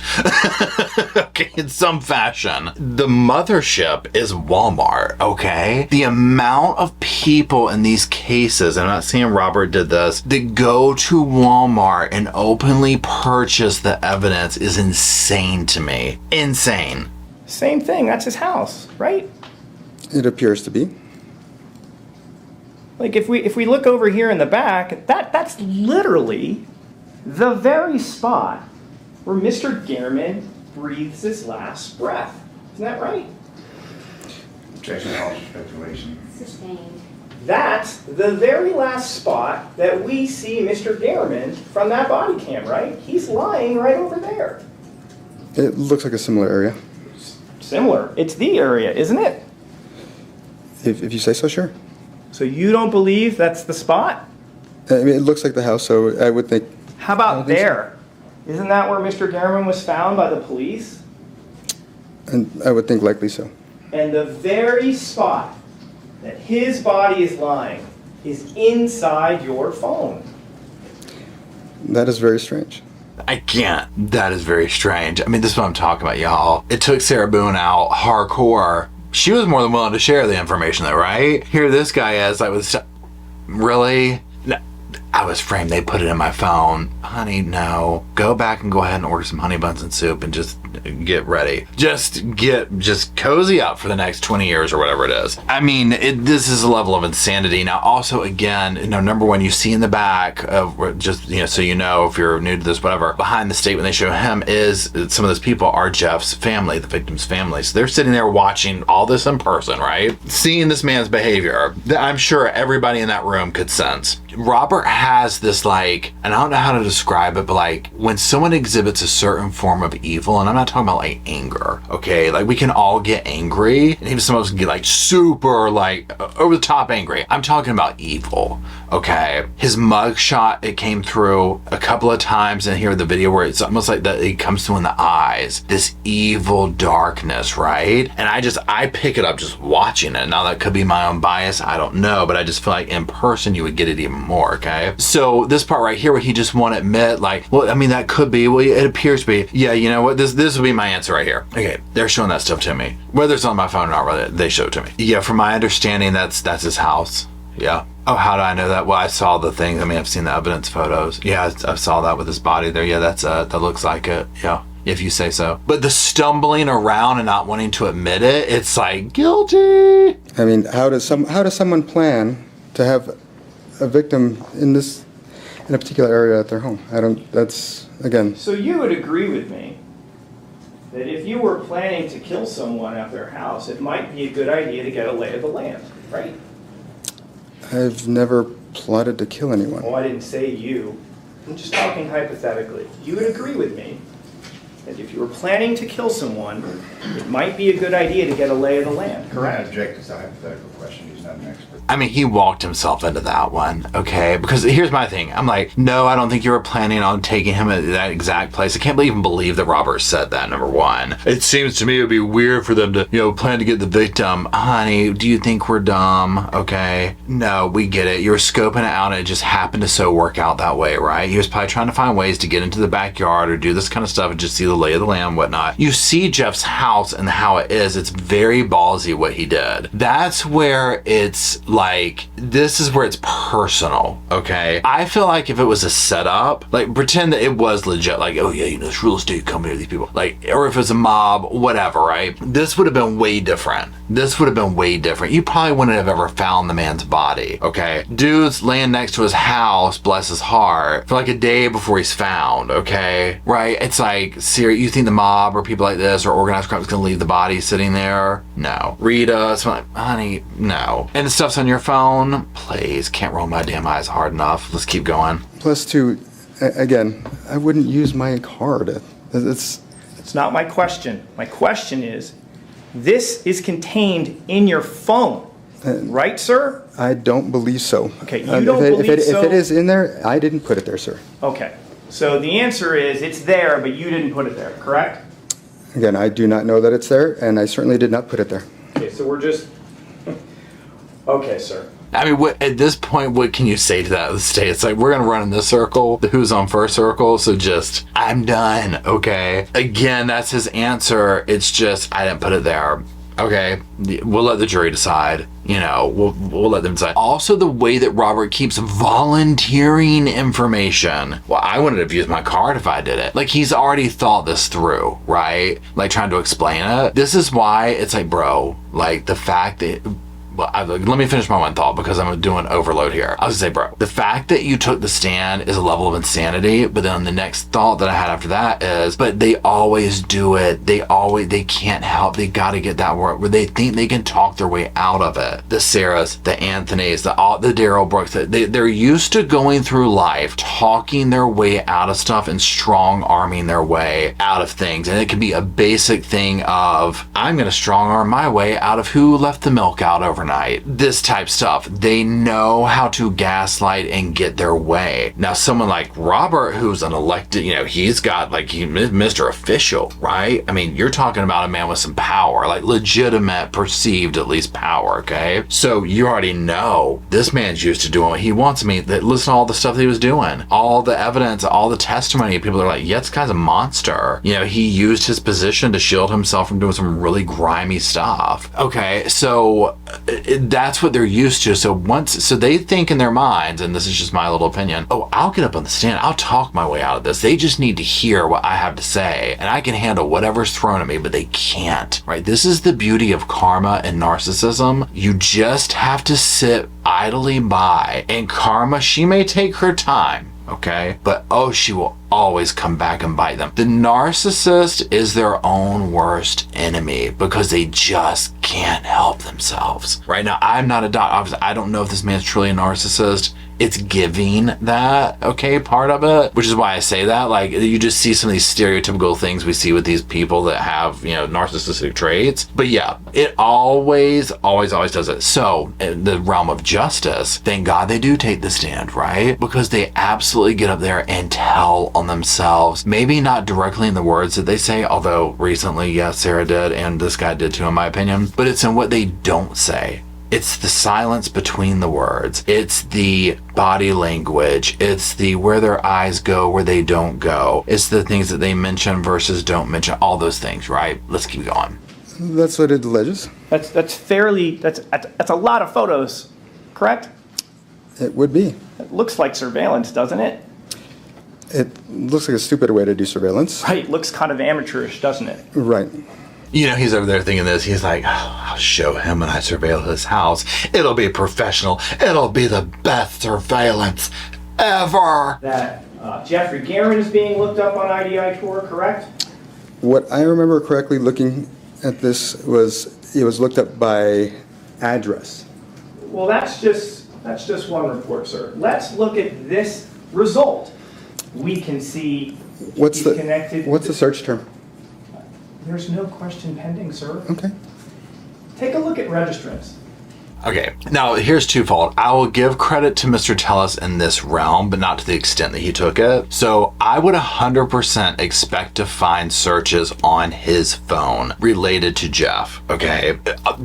Okay, in some fashion. The mothership is Walmart, okay? The amount of people in these cases, I'm not saying Robert did this, that go to Walmart and openly purchase the evidence is insane to me. Insane. Same thing, that's his house, right? It appears to be. Like if we look over here in the back, that's literally the very spot where Mr. Garriman breathes his last breath. Isn't that right? Objection, all speculation. Sustained. That's the very last spot that we see Mr. Garriman from that body cam, right? He's lying right over there. It looks like a similar area. Similar. It's the area, isn't it? If you say so, sure. So you don't believe that's the spot? I mean, it looks like the house, so I would think. How about there? Isn't that where Mr. Garman was found by the police? And I would think likely so. And the very spot that his body is lying is inside your phone. That is very strange. I can't. That is very strange. I mean, this is what I'm talking about, y'all. It took Sarah Boone out hardcore. She was more than willing to share the information though, right? Here this guy is like with really? No, I was framed. They put it in my phone. Honey, no. Go back and go ahead and order some honey buns and soup and just get ready. Just cozy up for the next 20 years or whatever it is. I mean, this is a level of insanity. Now, also, again, number one, you see in the back of just, so you know, if you're new to this, whatever, behind the statement they show him is some of those people are Jeff's family, the victim's family. So they're sitting there watching all this in person, right? Seeing this man's behavior that I'm sure everybody in that room could sense. Robert has this and I don't know how to describe it, but when someone exhibits a certain form of evil, and I'm not talking about anger, okay? We can all get angry, and even some of us can get super over the top angry. I'm talking about evil, okay? His mug shot, it came through a couple of times in here, the video where it's almost like that it comes through in the eyes, this evil darkness, right? And I pick it up just watching it. Now that could be my own bias, I don't know, but I just feel like in person you would get it even more, okay? So this part right here where he just won't admit, well, I mean, that could be, well, it appears to be, yeah, you know what, this would be my answer right here. Okay, they're showing that stuff to me. Whether it's on my phone or not, whether they show it to me. Yeah, from my understanding, that's his house. Yeah. Oh, how do I know that? Well, I saw the thing. I mean, I've seen the evidence photos. Yeah, I saw that with his body there. Yeah, that looks like it. Yeah. If you say so. But the stumbling around and not wanting to admit it, it's guilty. I mean, how does someone plan to have a victim in a particular area at their home? That's, again. So you would agree with me that if you were planning to kill someone at their house, it might be a good idea to get a lay of the land, right? I've never plotted to kill anyone. Oh, I didn't say you. I'm just talking hypothetically. You would agree with me that if you were planning to kill someone, it might be a good idea to get a lay of the land, correct? I object. It's a hypothetical question. He's not an expert. I mean, he walked himself into that one, okay? Because here's my thing. I'm no, I don't think you were planning on taking him at that exact place. I can't even believe that Robert said that, number one. It seems to me it would be weird for them to, plan to get the victim. Honey, do you think we're dumb? Okay. No, we get it. You were scoping it out and it just happened to so work out that way, right? He was probably trying to find ways to get into the backyard or do this kind of stuff and just see the lay of the land, whatnot. You see Jeff's house and how it is. It's very ballsy what he did. That's where it's this is where it's personal, okay? I feel like if it was a setup, pretend that it was legit, oh yeah, this real estate company, these people, or if it was a mob, whatever, right? This would have been way different. You probably wouldn't have ever found the man's body, okay? Dude's laying next to his house, bless his heart, for a day before he's found, okay? Right? It's serious, you think the mob or people like this or organized crime is gonna leave the body sitting there? No. Rita, it's honey, no. And the stuff's on your phone? Please, can't roll my damn eyes hard enough. Let's keep going. Plus, again, I wouldn't use my card. It's not my question. My question is, this is contained in your phone, right, sir? I don't believe so. Okay, you don't believe so? If it is in there, I didn't put it there, sir. Okay, so the answer is it's there, but you didn't put it there, correct? Again, I do not know that it's there, and I certainly did not put it there. Okay, so we're just... Okay, sir. I mean, at this point, what can you say to that state? It's we're going to run in this circle, the who's on first circle, so just, I'm done, okay? Again, that's his answer. It's just, I didn't put it there. Okay, we'll let the jury decide. We'll let them decide. Also, the way that Robert keeps volunteering information. Well, I wouldn't have used my card if I did it. He's already thought this through, right? Trying to explain it. This is why it's bro, the fact that let me finish my one thought because I'm doing overload here. I was gonna say, bro, the fact that you took the stand is a level of insanity, but then the next thought that I had after that is, but they always do it. They can't help. They got to get that word where they think they can talk their way out of it. The Sarahs, the Anthonys, the Daryl Brooks, they're used to going through life, talking their way out of stuff and strong arming their way out of things. And it can be a basic thing of, I'm going to strong arm my way out of who left the milk out overnight. This type stuff. They know how to gaslight and get their way. Now, someone like Robert, who's an elected, he's got Mr. Official, right? I mean, you're talking about a man with some power, like legitimate, perceived at least power, okay? So you already know this man's used to doing what he wants. I mean, listen to all the stuff that he was doing, all the evidence, all the testimony. People are like, yeah, this guy's a monster. He used his position to shield himself from doing some really grimy stuff. Okay, so that's what they're used to. So they think in their minds, and this is just my little opinion, oh, I'll get up on the stand, I'll talk my way out of this. They just need to hear what I have to say, and I can handle whatever's thrown at me, but they can't, right? This is the beauty of karma and narcissism. You just have to sit idly by, and karma, she may take her time, okay? But she will always come back and bite them. The narcissist is their own worst enemy because they just can't help themselves. Right now, I'm not a doctor. Obviously, I don't know if this man's truly a narcissist. It's giving that, okay, part of it, which is why I say that. Like, you just see some of these stereotypical things we see with these people that have, narcissistic traits. But yeah, it always does it. So, in the realm of justice, thank God they do take the stand, right? Because they absolutely get up there and tell on themselves. Maybe not directly in the words that they say, although recently, yes, Sarah did, and this guy did too, in my opinion. But it's in what they don't say. It's the silence between the words. It's the body language. It's the where their eyes go, where they don't go. It's the things that they mention versus don't mention. All those things, right? Let's keep going. That's what it alleges. That's a lot of photos, correct? It would be. It looks like surveillance, doesn't it? It looks like a stupid way to do surveillance. Right, looks kind of amateurish, doesn't it? Right. He's over there thinking this. He's like, I'll show him when I surveil his house. It'll be professional. It'll be the best surveillance ever. That Jeffrey Guerin is being looked up on IDI Tour, correct? What I remember correctly looking at this was it was looked up by address. Well, that's just one report, sir. Let's look at this result. We can see What's connected. the search term? There's no question pending, sir. Okay. Take a look at registrants. Okay, now here's twofold. I will give credit to Mr. Tellis in this realm, but not to the extent that he took it. So I would 100% expect to find searches on his phone related to Jeff, okay?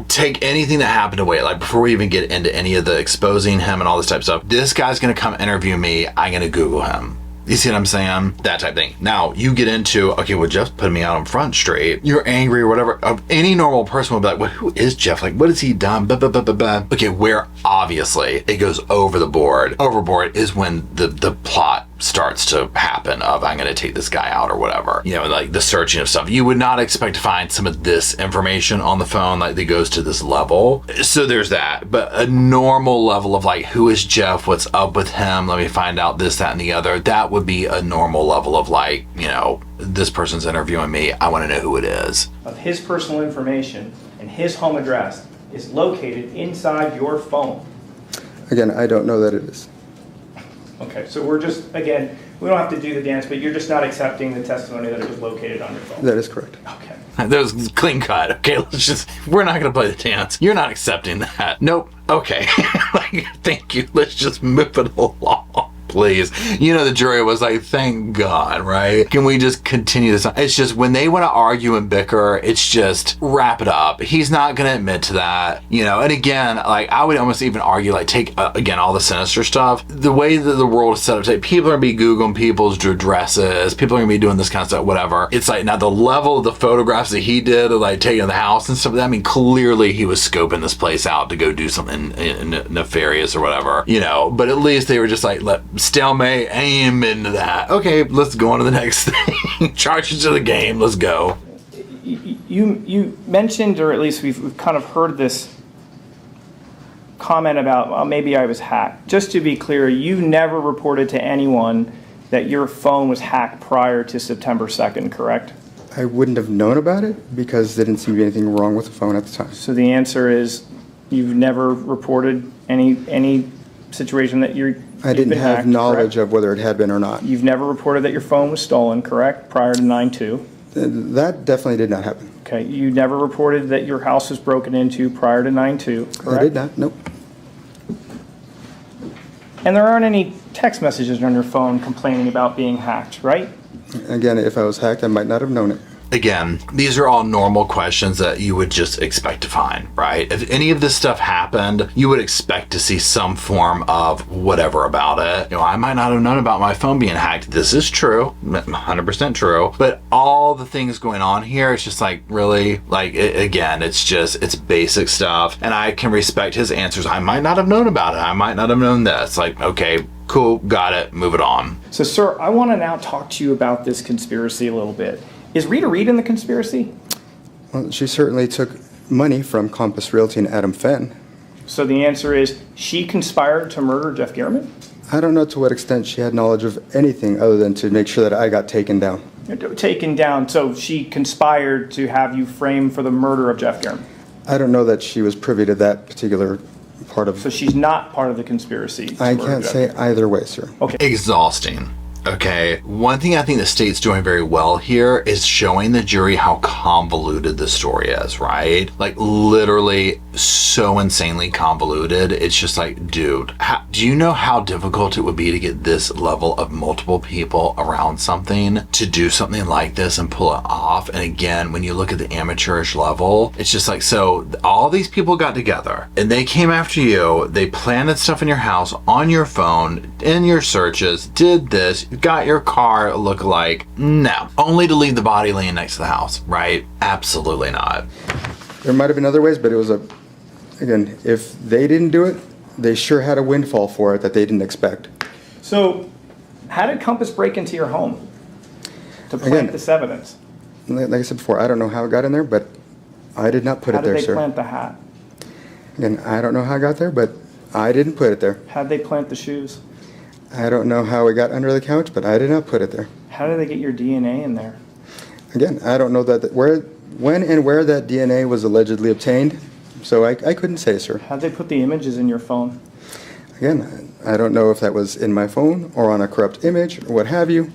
Take anything that happened away, like before we even get into any of the exposing him and all this type of stuff. This guy's gonna come interview me, I'm gonna Google him. You see what I'm saying? That type of thing. Now, you get into, okay, well, Jeff's putting me out on Front Street. You're angry or whatever. Any normal person would be like, well, who is Jeff? Like, what has he done? Blah, blah, blah, blah, blah. Okay, where obviously it goes overboard is when the plot starts to happen of I'm going to take this guy out or whatever. Like the searching of stuff. You would not expect to find some of this information on the phone like that goes to this level. So there's that. But a normal level of like, who is Jeff? What's up with him? Let me find out this, that, and the other. That would be a normal level of like, this person's interviewing me. I want to know who it is. Of his personal information and his home address is located inside your phone. Again, I don't know that it is. Okay, so we're just, again, we don't have to do the dance, but you're just not accepting the testimony that it was located on your phone. That is correct. Okay. That was clean cut. Okay, we're not going to play the dance. You're not accepting that. Nope. Okay. Thank you. Let's just move it along. Please. The jury was like, thank God, right? Can we just continue this? It's just when they want to argue and bicker, it's just wrap it up. He's not going to admit to that, and again, like I would almost even argue, like take, again, all the sinister stuff. The way that the world is set up today, people are going to be Googling people's addresses. People are going to be doing this kind of stuff, whatever. It's like now the level of the photographs that he did of like taking the house and stuff, I mean, clearly he was scoping this place out to go do something nefarious or whatever, but at least they were just like, stalemate, aim into that. Okay, let's go on to the next thing. Charges to the game. Let's go. You mentioned, or at least we've kind of heard this comment about, well, maybe I was hacked. Just to be clear, you never reported to anyone that your phone was hacked prior to September 2nd, correct? I wouldn't have known about it because there didn't seem to be anything wrong with the phone at the time. So the answer is you've never reported any situation that I didn't have hacked, knowledge correct? of whether it had been or not. You've never reported that your phone was stolen, correct, prior to 9/2? That definitely did not happen. Okay, you never reported that your house was broken into prior to 9/2, correct? I did not, nope. And there aren't any text messages on your phone complaining about being hacked, right? Again, if I was hacked, I might not have known it. Again, these are all normal questions that you would just expect to find, right? If any of this stuff happened, you would expect to see some form of whatever about it. I might not have known about my phone being hacked. This is true, 100% true. But all the things going on here, it's just like, really? Like, again, it's basic stuff. And I can respect his answers. I might not have known about it. I might not have known this. Like, okay, cool, got it, move it on. So, sir, I want to now talk to you about this conspiracy a little bit. Is Rita Reed in the conspiracy? Well, she certainly took money from Compass Realty and Adam Fenn. So the answer is she conspired to murder Jeff Gehrman? I don't know to what extent she had knowledge of anything other than to make sure that I got taken down. Taken down, so she conspired to have you framed for the murder of Jeff Gehrman? I don't know that she was privy to that particular part of... So she's not part of the conspiracy? I can't say either way, sir. Okay. Exhausting. Okay, one thing I think the state's doing very well here is showing the jury how convoluted the story is, right? Like, literally so insanely convoluted. It's just like, dude, do you know how difficult it would be to get this level of multiple people around something to do something like this and pull it off? And again, when you look at the amateurish level, it's just like, so all these people got together and they came after you, they planted stuff in your house, on your phone, in your searches, did this, got your car look-alike. No, only to leave the body laying next to the house, right? Absolutely not. There might have been other ways, but it was again, if they didn't do it, they sure had a windfall for it that they didn't expect. So how did Compass break into your home to plant this evidence? Like I said before, I don't know how it got in there, but I did not put it there, sir. How did they plant the hat? Again, I don't know how it got there, but I didn't put it there. How did they plant the shoes? I don't know how it got under the couch, but I did not put it there. How did they get your DNA in there? Again, I don't know when and where that DNA was allegedly obtained, so I couldn't say, sir. How did they put the images in your phone? Again, I don't know if that was in my phone or on a corrupt image or what have you.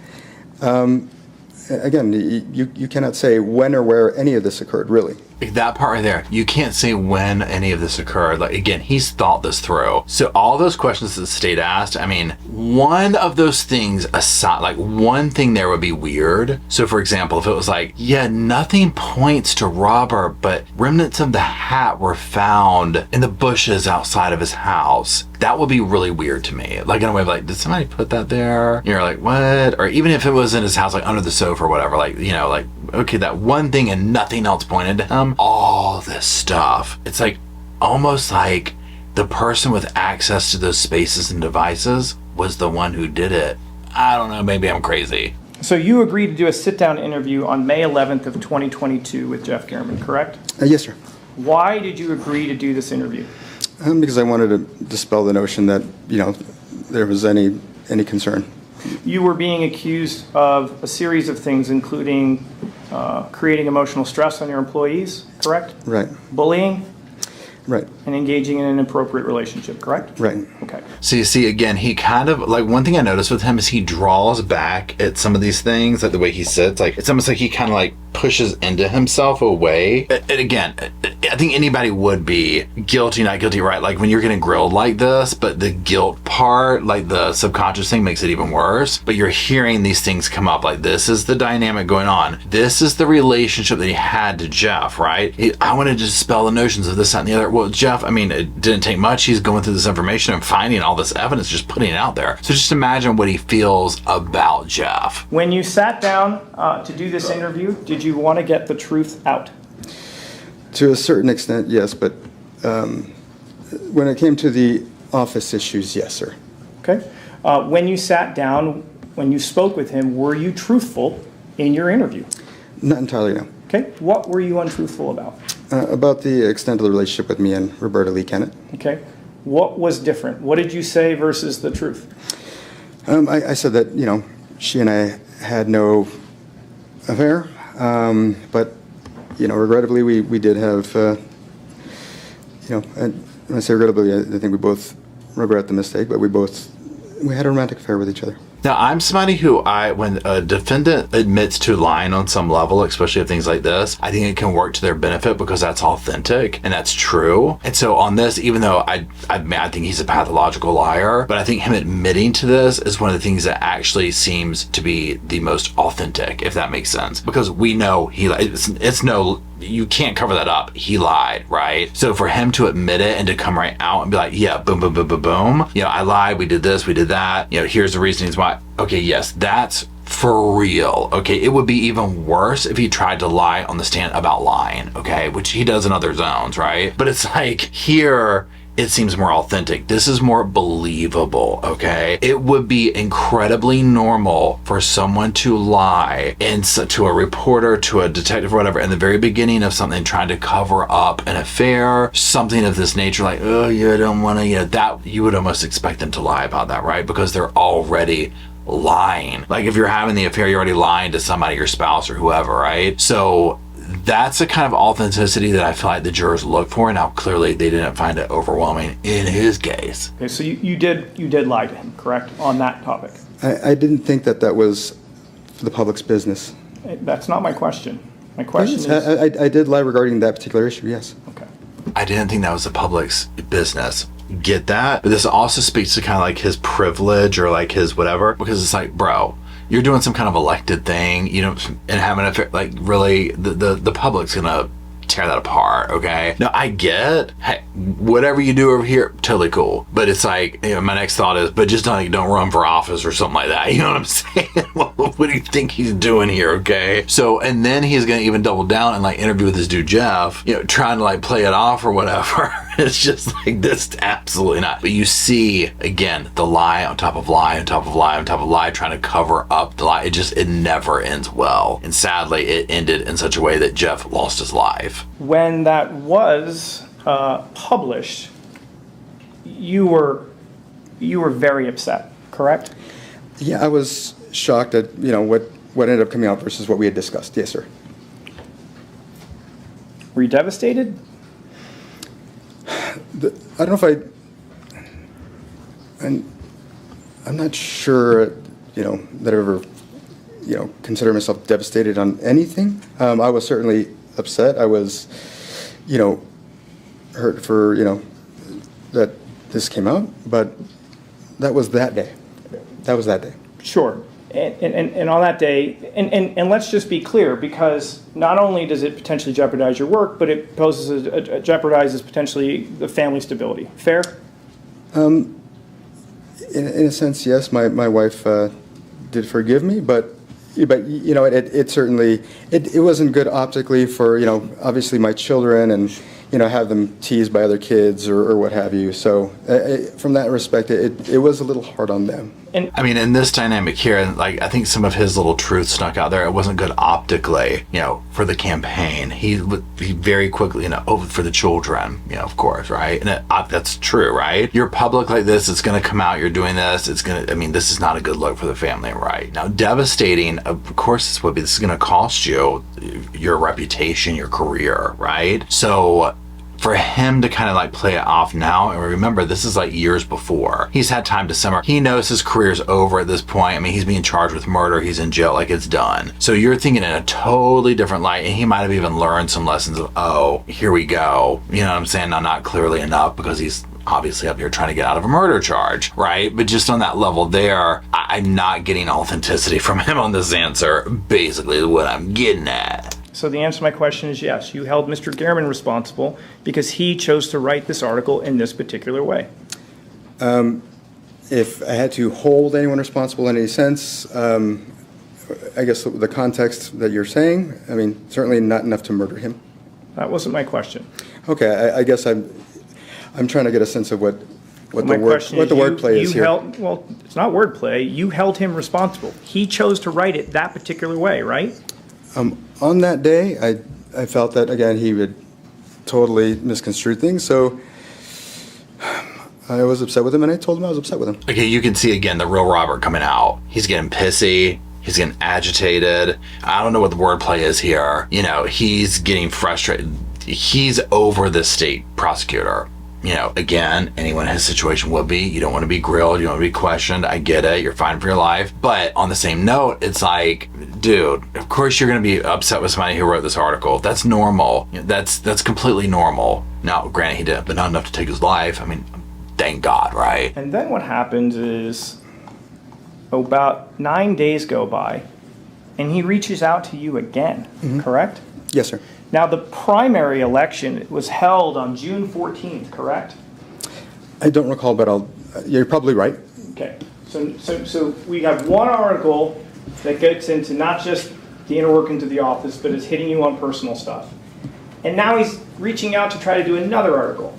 Again, you cannot say when or where any of this occurred, really. That part right there, you can't say when any of this occurred. Like, again, he's thought this through. So all those questions that the state asked, I mean, one of those things aside, like one thing there would be weird. So for example, if it was like, yeah, nothing points to Robert, but remnants of the hat were found in the bushes outside of his house, that would be really weird to me. Like, in a way of like, did somebody put that there? You're like, what? Or even if it was in his house, like under the sofa or whatever, like, you know, like, okay, that one thing and nothing else pointed to him. All this stuff. It's like almost like the person with access to those spaces and devices was the one who did it. I don't know, maybe I'm crazy. So you agreed to do a sit-down interview on May 11th of 2022 with Jeff Gehrman, correct? Yes, sir. Why did you agree to do this interview? Because I wanted to dispel the notion that, you know, there was any concern. You were being accused of a series of things, including creating emotional stress on your employees, correct? Right. Bullying? Right. And engaging in an inappropriate relationship, correct? Right. Okay. So you see, again, he kind of, like, one thing I noticed with him is he draws back at some of these things, like the way he sits. Like, it's almost like he kind of like pushes into himself away. And again, I think anybody would be guilty, not guilty, right? Like when you're getting grilled like this, but the guilt part, like the subconscious thing makes it even worse. But you're hearing these things come up, like this is the dynamic going on. This is the relationship that he had to Jeff, right? I wanted to dispel the notions of this, that, and the other. Well, Jeff, I mean, it didn't take much. He's going through this information and finding all this evidence, just putting it out there. So just imagine what he feels about Jeff. When you sat down to do this interview, did you want to get the truth out? To a certain extent, yes, but when it came to the office issues, yes, sir. Okay. When you sat down, when you spoke with him, were you truthful in your interview? Not entirely, no. Okay. What were you untruthful about? About the extent of the relationship with me and Roberta Lee Kennett. Okay. What was different? What did you say versus the truth? I said that, she and I had no affair, but, regrettably, we did have, and when I say regrettably, I think we both regret the mistake, but we had a romantic affair with each other. Now, I'm somebody who when a defendant admits to lying on some level, especially of things like this, I think it can work to their benefit because that's authentic and that's true. And so on this, even though I think he's a pathological liar, but I think him admitting to this is one of the things that actually seems to be the most authentic, if that makes sense. Because we know you can't cover that up. He lied, right? So for him to admit it and to come right out and be like, yeah, boom, boom, boom, boom, boom. I lied. We did this. We did that. Here's the reasons why. Okay, yes, that's for real. Okay, it would be even worse if he tried to lie on the stand about lying. Okay, which he does in other zones, right? But it's like here, it seems more authentic. This is more believable, okay? It would be incredibly normal for someone to lie to a reporter, to a detective, or whatever, in the very beginning of something, trying to cover up an affair, something of this nature, like, oh, you don't want to, that you would almost expect them to lie about that, right? Because they're already lying. Like if you're having the affair, you're already lying to somebody, your spouse or whoever, right? So that's a kind of authenticity that I feel like the jurors look for. Now, clearly, they didn't find it overwhelming in his case. Okay, so you did lie to him, correct, on that topic? I didn't think that was for the public's business. That's not my question. My question is... I did lie regarding that particular issue, yes. Okay. I didn't think that was the public's business. Get that? But this also speaks to kind of like his privilege or like his whatever, because it's like, bro, you're doing some kind of elected thing, and having a, like, really, the public's gonna tear that apart, okay? Now, I get, hey, whatever you do over here, totally cool. But it's like, my next thought is, but just don't run for office or something like that. You know what I'm saying? What do you think he's doing here, okay? So, and then he's gonna even double down and like interview with this dude, Jeff, trying to like play it off or whatever. It's just like, this, absolutely not. But you see, again, the lie on top of lie on top of lie on top of lie, trying to cover up the lie. It never ends well. And sadly, it ended in such a way that Jeff lost his life. When that was published, you were very upset, correct? Yeah, I was shocked at, what ended up coming out versus what we had discussed. Yes, sir. Were you devastated? I don't know if I'm not sure, that I ever, consider myself devastated on anything. I was certainly upset. I was, hurt for, that this came out, but that was that day. Sure. And on that day, and let's just be clear, because not only does it potentially jeopardize your work, but it jeopardizes potentially the family stability. Fair? In a sense, yes. My wife did forgive me, but it certainly it wasn't good optically for obviously my children and have them teased by other kids or what have you. So from that respect, it was a little hard on them. And I mean, in this dynamic here, like, I think some of his little truth snuck out there. It wasn't good optically, for the campaign. He very quickly, for the children, of course, right? And that's true, right? You're public like this, it's going to come out, you're doing this, this is not a good look for the family, right? Now, devastating, of course, this is going to cost you your reputation, your career, right? So for him to kind of like play it off now, and remember, this is like years before. He's had time to simmer. He knows his career's over at this point. I mean, he's being charged with murder. He's in jail, like it's done. So you're thinking in a totally different light, and he might have even learned some lessons of, oh, here we go. You know what I'm saying? Now, not clearly enough, because he's obviously up here trying to get out of a murder charge, right? But just on that level there, I'm not getting authenticity from him on this answer, basically is what I'm getting at. so the answer to my question is yes, you held Mr. Gehrman responsible because he chose to write this article in this particular way. If I had to hold anyone responsible in any sense, I guess the context that you're saying, certainly not enough to murder him. That wasn't my question. Okay, I guess I'm trying to get a sense of what the wordplay is here. Well, it's not wordplay. You held him responsible. He chose to write it that particular way, right? On that day, I felt that, again, he would totally misconstrue things. So I was upset with him, and I told him I was upset with him. Okay, you can see again the real Robert coming out. He's getting pissy. He's getting agitated. I don't know what the wordplay is here. You know, he's getting frustrated. He's over the state prosecutor. You know, again, anyone in his situation would be. You don't want to be grilled. You don't want to be questioned. I get it. You're fighting for your life. But on the same note, it's like, dude, of course you're going to be upset with somebody who wrote this article. That's normal. You know, that's completely normal. Now, granted, he did, but not enough to take his life. I mean, thank God, right? And then what happens is about 9 days go by, and he reaches out to you again, correct? Yes, sir. Now, the primary election was held on June 14th, correct? I don't recall, but you're probably right. Okay. So we have one article that gets into not just the inner workings of the office, but is hitting you on personal stuff. And now he's reaching out to try to do another article,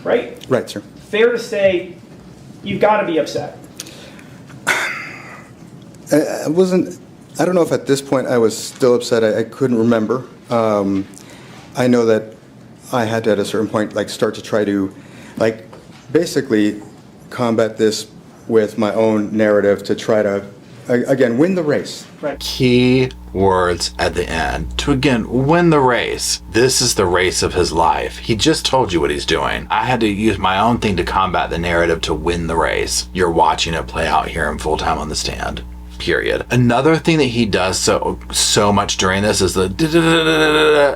right? Right, sir. Fair to say, you've got to be upset. I don't know if at this point I was still upset. I couldn't remember. I know that I had to, at a certain point, like, start to try to, like, basically combat this with my own narrative to try to, again, win the race. Right. Key words at the end to again win the race. This is the race of his life. He just told you what he's doing. I had to use my own thing to combat the narrative to win the race. You're watching it play out here in full time on the stand. Period. Another thing that he does so much during this is the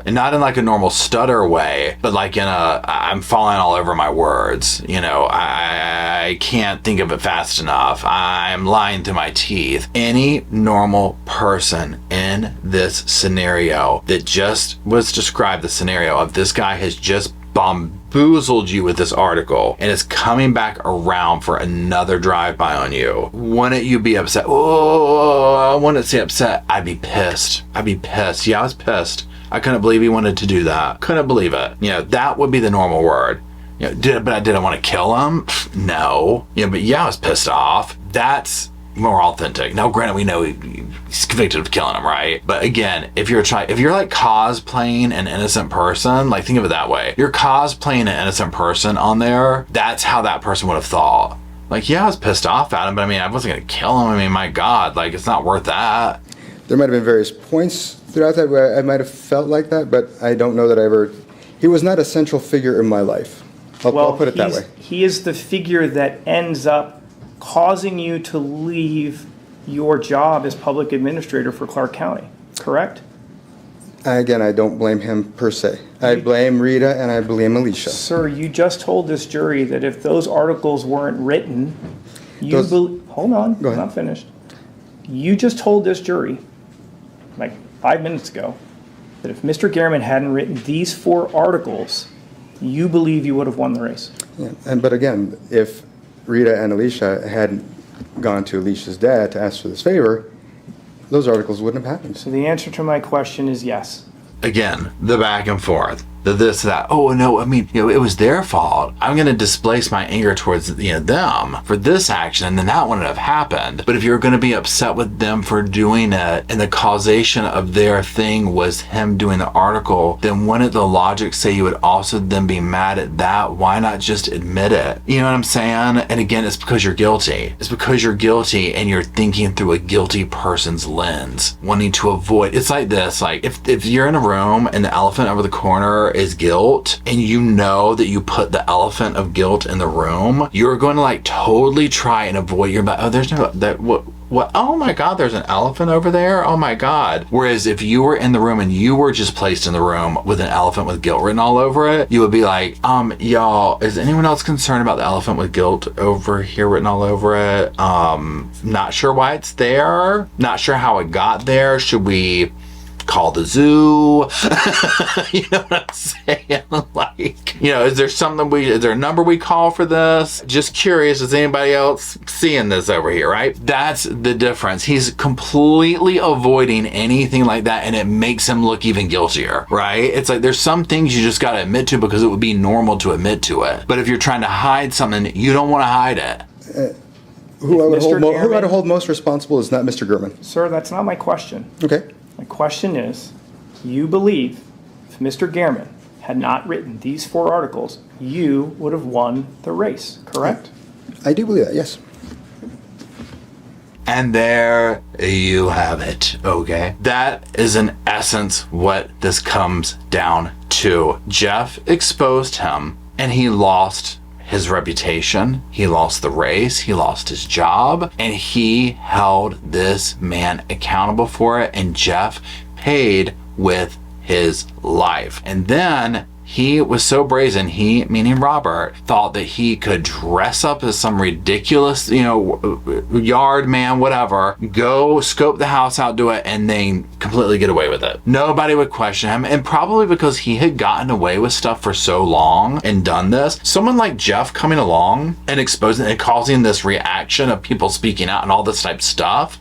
and not in like a normal stutter way, but like in a I'm falling all over my words. You know, I can't think of it fast enough. I'm lying through my teeth. Any normal person in this scenario that just was described, the scenario of this guy has just bamboozled you with this article and is coming back around for another drive-by on you. Wouldn't you be upset? Oh, I wouldn't say upset. I'd be pissed. Yeah, I was pissed. I couldn't believe he wanted to do that. Couldn't believe it. You know, that would be the normal word. You know, but I didn't want to kill him? No. You know, but yeah, I was pissed off. That's more authentic. Now, granted, we know he's convicted of killing him, right? But again, if you're like cosplaying an innocent person, like think of it that way. You're cosplaying an innocent person on there. That's how that person would have thought. Like, yeah, I was pissed off at him, but I mean, I wasn't gonna kill him. I mean, my God, like it's not worth that. There might have been various points throughout that where I might have felt like that, but I don't know that he was not a central figure in my life. I'll put it that way. He is the figure that ends up causing you to leave your job as public administrator for Clark County, correct? Again, I don't blame him per se. I blame Rita and I blame Alicia. Sir, you just told this jury that if those articles weren't written, hold on, Go ahead. I'm not finished. You just told this jury, like 5 minutes ago, that if Mr. Gehrman hadn't written these 4 articles, you believe you would have won the race. Yeah, but again, if Rita and Alicia hadn't gone to Alicia's dad to ask for this favor, those articles wouldn't have happened. So the answer to my question is yes. Again, the back and forth. The this, that. Oh, no, I mean, you know, it was their fault. I'm going to displace my anger towards, you know, them for this action, and then that wouldn't have happened. But if you're going to be upset with them for doing it, and the causation of their thing was him doing the article, then wouldn't the logic say you would also then be mad at that? Why not just admit it? You know what I'm saying? And again, it's because you're guilty. It's because you're guilty, and you're thinking through a guilty person's lens, wanting to avoid. It's like this, like, if you're in a room, and the elephant over the corner is guilt, and you know that you put the elephant of guilt in the room, you're going to like totally try and avoid. You're like, oh, there's no that what oh my God, there's an elephant over there, oh my God. Whereas if you were in the room and you were just placed in the room with an elephant with guilt written all over it, you would be like, y'all, is anyone else concerned about the elephant with guilt over here written all over it? Not sure why it's there, not sure how it got there. Should we call the zoo? You know what I'm saying? Like, you know, is there a number we call for this? Just curious, is anybody else seeing this over here, right? That's the difference. He's completely avoiding anything like that, and it makes him look even guiltier, right? It's like there's some things you just got to admit to because it would be normal to admit to it. But if you're trying to hide something, you don't want to hide it. Who I would hold most responsible is not Mr. Gehrman. Sir, that's not my question. Okay. My question is, you believe if Mr. Gehrman had not written these 4 articles, you would have won the race, correct? I do believe that, yes. And there you have it, okay? That is in essence what this comes down to. Jeff exposed him, and he lost his reputation, he lost the race, he lost his job, and he held this man accountable for it, and Jeff paid with his life. And then he was so brazen, he, meaning Robert, thought that he could dress up as some ridiculous, yard man, whatever, go scope the house out, do it, and then completely get away with it. Nobody would question him, and probably because he had gotten away with stuff for so long and done this, someone like Jeff coming along and exposing and causing this reaction of people speaking out and all this type of stuff,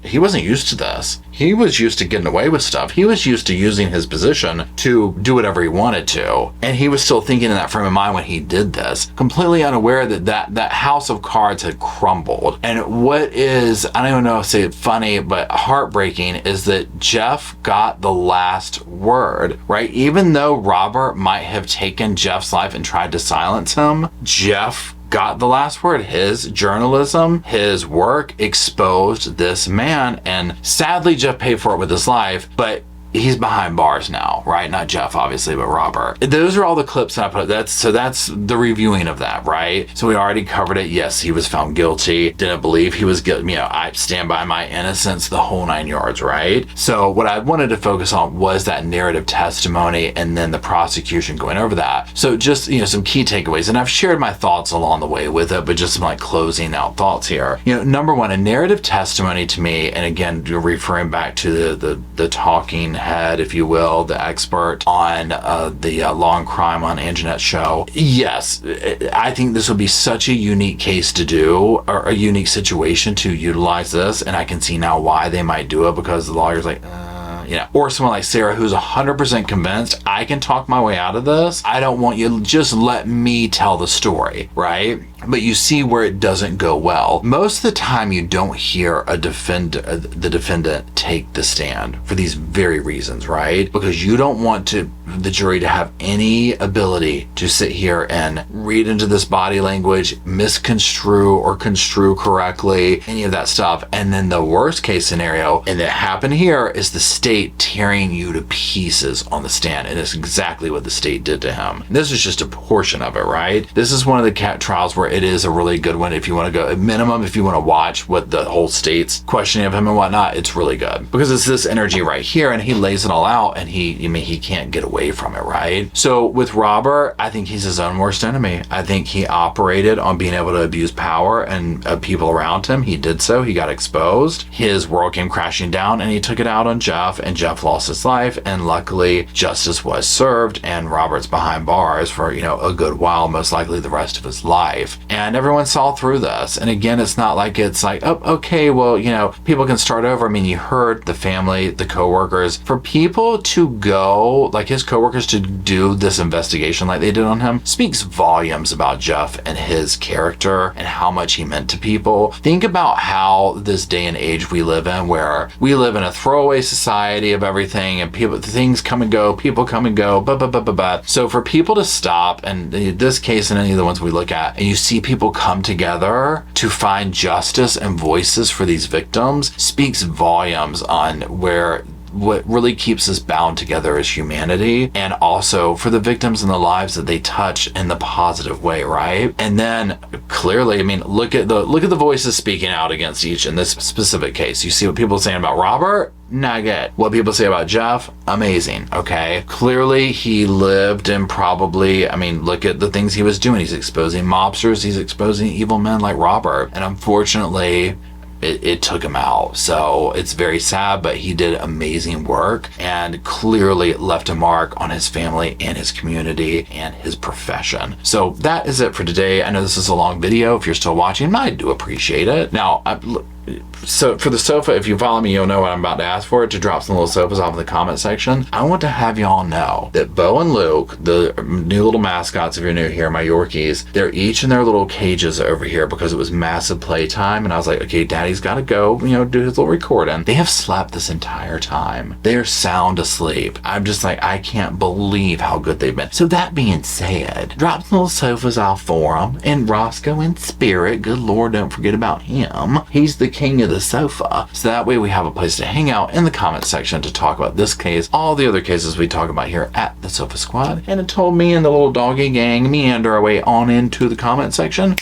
he wasn't used to this. He was used to getting away with stuff. He was used to using his position to do whatever he wanted to. And he was still thinking in that frame of mind when he did this, completely unaware that house of cards had crumbled. And what is, I don't even know if to say it funny, but heartbreaking is that Jeff got the last word, right? Even though Robert might have taken Jeff's life and tried to silence him, Jeff got the last word. His journalism, his work exposed this man, and sadly Jeff paid for it with his life, but he's behind bars now, right? Not Jeff, obviously, but Robert. Those are all the clips that I put. That's the reviewing of that, right? So we already covered it. Yes, he was found guilty. Didn't believe he was guilty. I stand by my innocence, the whole 9 yards, right? So what I wanted to focus on was that narrative testimony and then the prosecution going over that. So just, some key takeaways. And I've shared my thoughts along the way with it, but just some closing out thoughts here. Number one, a narrative testimony to me, and again, referring back to the talking head, if you will, the expert on the Law and Crime on Anjanette's show. Yes, I think this would be such a unique case to do, or a unique situation to utilize this, and I can see now why they might do it, because the lawyer's like, or someone like Sarah who's 100% convinced, I can talk my way out of this. I don't want you, just let me tell the story, right? But you see where it doesn't go well. Most of the time you don't hear the defendant take the stand for these very reasons, right? Because you don't want the jury to have any ability to sit here and read into this body language, misconstrue or construe correctly, any of that stuff. And then the worst case scenario, and it happened here, is the state tearing you to pieces on the stand. And it's exactly what the state did to him. And this is just a portion of it, right? This is one of the trials where it is a really good one. If you want to go, at minimum, if you want to watch what the whole state's questioning of him and whatnot, it's really good, because it's this energy right here, and he lays it all out, and he can't get away from it, right? So with Robert, I think he's his own worst enemy. I think he operated on being able to abuse power and people around him. He did so. He got exposed. His world came crashing down, and he took it out on Jeff, and Jeff lost his life, and luckily justice was served, and Robert's behind bars for a good while, most likely the rest of his life. And everyone saw through this. And again, it's not like it's like, oh, okay, well, people can start over. I mean, you heard the family, the coworkers. For people to go, like his coworkers, to do this investigation like they did on him, speaks volumes about Jeff and his character and how much he meant to people. Think about how this day and age we live in, where we live in a throwaway society of everything, and things come and go, people come and go, So for people to stop, and in this case and any of the ones we look at, and you see people come together to find justice and voices for these victims, speaks volumes on what really keeps us bound together as humanity, and also for the victims and the lives that they touch in the positive way, right? And then clearly, look at the voices speaking out against each in this specific case. You see what people are saying about Robert? Not good. What people say about Jeff? Amazing. Okay. Clearly he lived and probably, look at the things he was doing. He's exposing mobsters. He's exposing evil men like Robert. And unfortunately, it took him out. So it's very sad, but he did amazing work and clearly left a mark on his family and his community and his profession. So that is it for today. I know this is a long video. If you're still watching, I do appreciate it. Now, So for the sofa, if you follow me, you'll know what I'm about to ask for, to drop some little sofas off in the comment section. I want to have y'all know that Bo and Luke, the new little mascots, if you're new here, my Yorkies, they're each in their little cages over here because it was massive playtime. And I was like, okay, Daddy's got to go, you know, do his little recording. They have slept this entire time. They're sound asleep. I'm just like, I can't believe how good they've been. So that being said, drop some little sofas off for them. And Rosco in spirit, good Lord, don't forget about him. He's the king of the sofa. So that way we have a place to hang out in the comment section to talk about this case, all the other cases we talk about here at the Sofa Squad. And until me and the little doggy gang meander our way on into the comment section,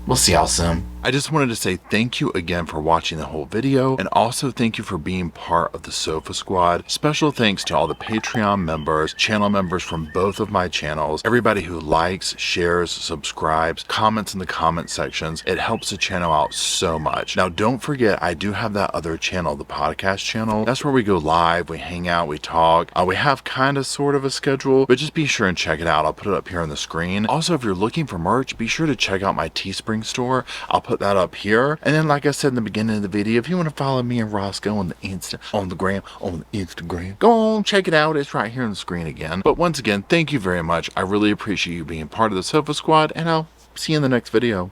we'll see y'all soon. I just wanted to say thank you again for watching the whole video, and also thank you for being part of the Sofa Squad. Special thanks to all the Patreon members, channel members from both of my channels, everybody who likes, shares, subscribes, comments in the comment sections. It helps the channel out so much. Now don't forget, I do have that other channel, the podcast channel. That's where we go live, we hang out, we talk. We have kind of sort of a schedule, but just be sure and check it out. I'll put it up here on the screen. Also, if you're looking for merch, be sure to check out my Teespring store. I'll put that up here. And then, like I said in the beginning of the video, if you want to follow me and Rosco on the Instagram, go on, check it out. It's right here on the screen again. But once again, thank you very much. I really appreciate you being part of the Sofa Squad, and I'll see you in the next video.